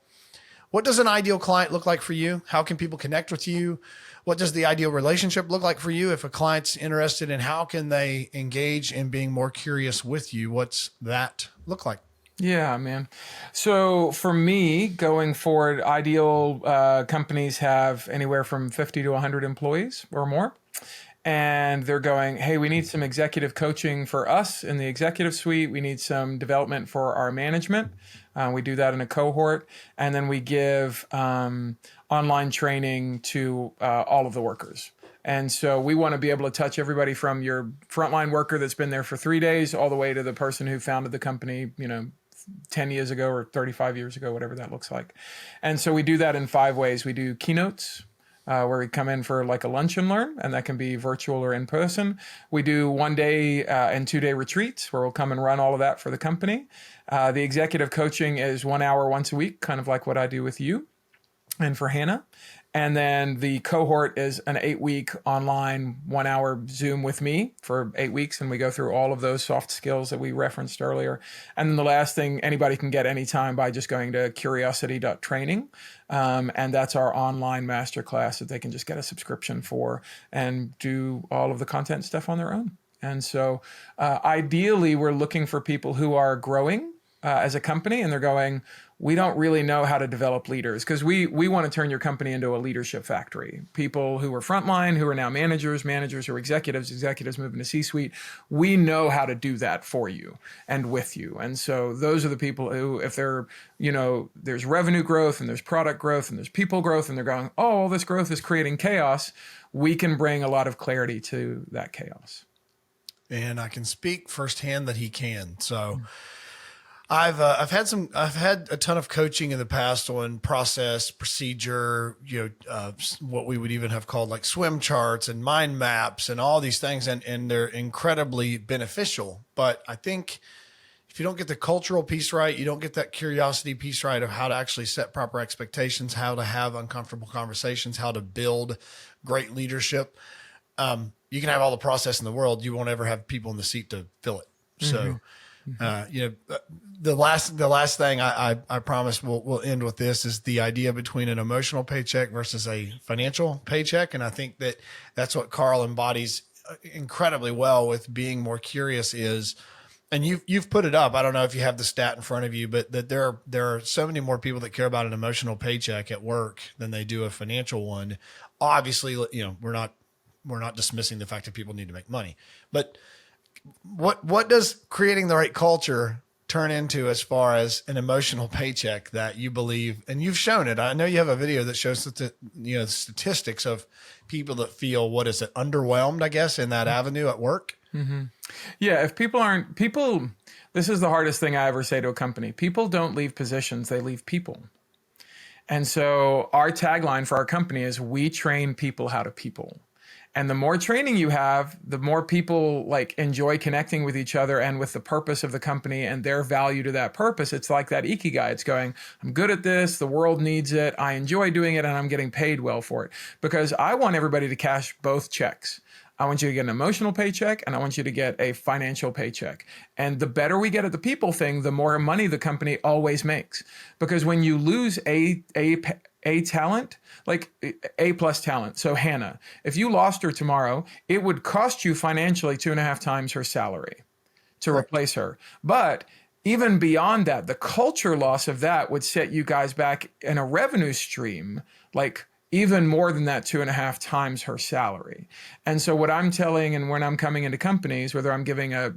what does an ideal client look like for you? How can people connect with you? What does the ideal relationship look like for you? If a client's interested in how can they engage in being more curious with you, what's that look like? Yeah, man. So for me, going forward, ideal companies have anywhere from 50 to 100 employees or more. And they're going, hey, we need some executive coaching for us in the executive suite. We need some development for our management. We do that in a cohort. And then we give online training to all of the workers. And so we want to be able to touch everybody from your frontline worker that's been there for 3 days all the way to the person who founded the company, 10 years ago or 35 years ago, whatever that looks like. And so we do that in 5 ways. We do keynotes, where we come in for like a lunch and learn, and that can be virtual or in person. We do 1 day and 2 day retreats where we'll come and run all of that for the company. The executive coaching is 1 hour once a week, kind of like what I do with you and for Hannah. And then the cohort is an 8-week online 1-hour Zoom with me for 8 weeks. And we go through all of those soft skills that we referenced earlier. And then the last thing, anybody can get anytime by just going to curiosity.training. And that's our online masterclass that they can just get a subscription for and do all of the content stuff on their own. And so ideally, we're looking for people who are growing as a company and they're going, we don't really know how to develop leaders, because we want to turn your company into a leadership factory. People who are frontline, who are now managers who are executives moving to C-suite. We know how to do that for you and with you. And so those are the people who, if they're, there's revenue growth and there's product growth and there's people growth and they're going, oh, all this growth is creating chaos, we can bring a lot of clarity to that chaos. And I can speak firsthand that he can. So I've had a ton of coaching in the past on process, procedure, what we would even have called like swim charts and mind maps and all these things. And they're incredibly beneficial. But I think if you don't get the cultural piece right, you don't get that curiosity piece right of how to actually set proper expectations, how to have uncomfortable conversations, how to build great leadership. You can have all the process in the world. You won't ever have people in the seat to fill it. So, the last thing I promise we'll end with this is the idea between an emotional paycheck versus a financial paycheck. And I think that's what Carl embodies incredibly well with being more curious is, and you've put it up. I don't know if you have the stat in front of you, but that there are so many more people that care about an emotional paycheck at work than they do a financial one. Obviously, we're not dismissing the fact that people need to make money, but what does creating the right culture turn into as far as an emotional paycheck that you believe, and you've shown it. I know you have a video that shows the statistics of people that feel, underwhelmed, I guess, in that avenue at work. Mm-hmm. Yeah. If people, this is the hardest thing I ever say to a company. People don't leave positions, they leave people. And so our tagline for our company is, we train people how to people. And the more training you have, the more people enjoy connecting with each other and with the purpose of the company and their value to that purpose. It's like that ikigai. It's going, I'm good at this. The world needs it. I enjoy doing it and I'm getting paid well for it, because I want everybody to cash both checks. I want you to get an emotional paycheck and I want you to get a financial paycheck. And the better we get at the people thing, the more money the company always makes. Because when you lose a talent, like A+ talent. So Hannah, if you lost her tomorrow, it would cost you financially 2.5 times her salary to replace her. But even beyond that, the culture loss of that would set you guys back in a revenue stream, even more than that 2.5 times her salary. And so what I'm telling, and when I'm coming into companies, whether I'm giving a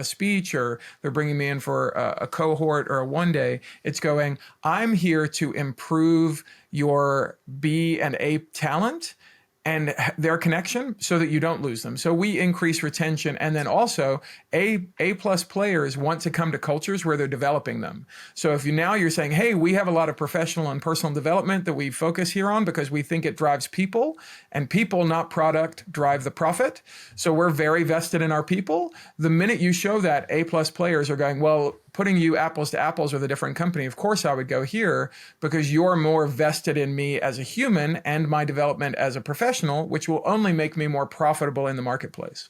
speech or they're bringing me in for a cohort or a one day, it's going, I'm here to improve your B and A talent and their connection so that you don't lose them. So we increase retention. And then also A+ players want to come to cultures where they're developing them. So if you're saying, hey, we have a lot of professional and personal development that we focus here on because we think it drives people, and people, not product, drive the profit. So we're very vested in our people. The minute you show that, A+ players are going, well, putting you apples to apples with a different company, of course I would go here because you're more vested in me as a human and my development as a professional, which will only make me more profitable in the marketplace.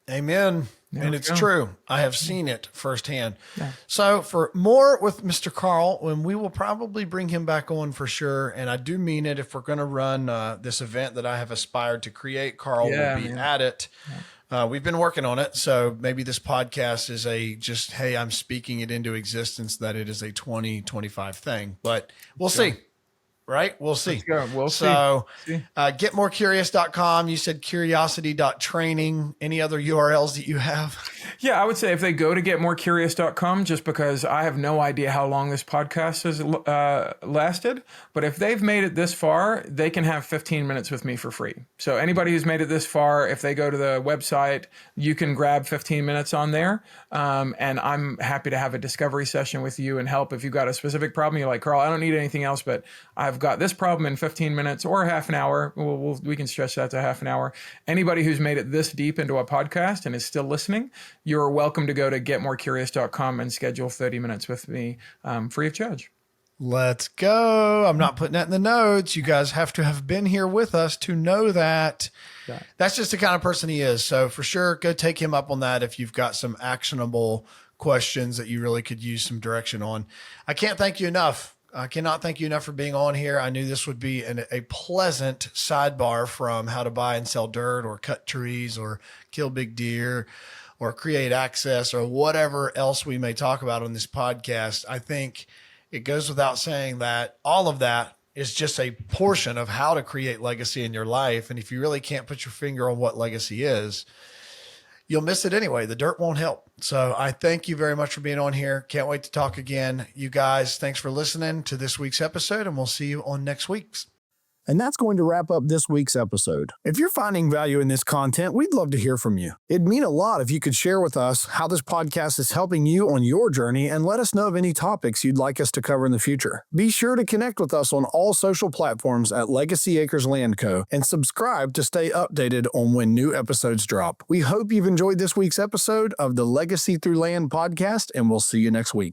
Amen. And it's true. I have seen it firsthand. Yeah. So for more with Mr. Carl, and we will probably bring him back on for sure. And I do mean it. If we're going to run this event that I have aspired to create, Carl will be at it. Yeah. We've been working on it. So maybe this podcast is hey, I'm speaking it into existence, that it is a 2025 thing, but we'll see. Right? We'll see. Let's go. We'll see. So getmorecurious.com. You said curiosity.training. Any other URLs that you have? Yeah, I would say if they go to getmorecurious.com, just because I have no idea how long this podcast has lasted, but if they've made it this far, they can have 15 minutes with me for free. So anybody who's made it this far, if they go to the website, you can grab 15 minutes on there. And I'm happy to have a discovery session with you and help. If you've got a specific problem, you're like, Carl, I don't need anything else, but I've got this problem in 15 minutes or half an hour. We can stretch that to half an hour. Anybody who's made it this deep into a podcast and is still listening, you're welcome to go to getmorecurious.com and schedule 30 minutes with me free of charge. Let's go. I'm not putting that in the notes. You guys have to have been here with us to know that. Yeah. That's just the kind of person he is. So for sure, go take him up on that if you've got some actionable questions that you really could use some direction on. I can't thank you enough. I cannot thank you enough for being on here. I knew this would be a pleasant sidebar from how to buy and sell dirt or cut trees or kill big deer or create access or whatever else we may talk about on this podcast. I think it goes without saying that all of that is just a portion of how to create legacy in your life. And if you really can't put your finger on what legacy is, you'll miss it anyway. The dirt won't help. So I thank you very much for being on here. Can't wait to talk again. You guys, thanks for listening to this week's episode, and we'll see you on next week's. And that's going to wrap up this week's episode. If you're finding value in this content, we'd love to hear from you. It'd mean a lot if you could share with us how this podcast is helping you on your journey and let us know of any topics you'd like us to cover in the future. Be sure to connect with us on all social platforms at Legacy Acres Land Co. and subscribe to stay updated on when new episodes drop. We hope you've enjoyed this week's episode of the Legacy Through Land podcast, and we'll see you next week.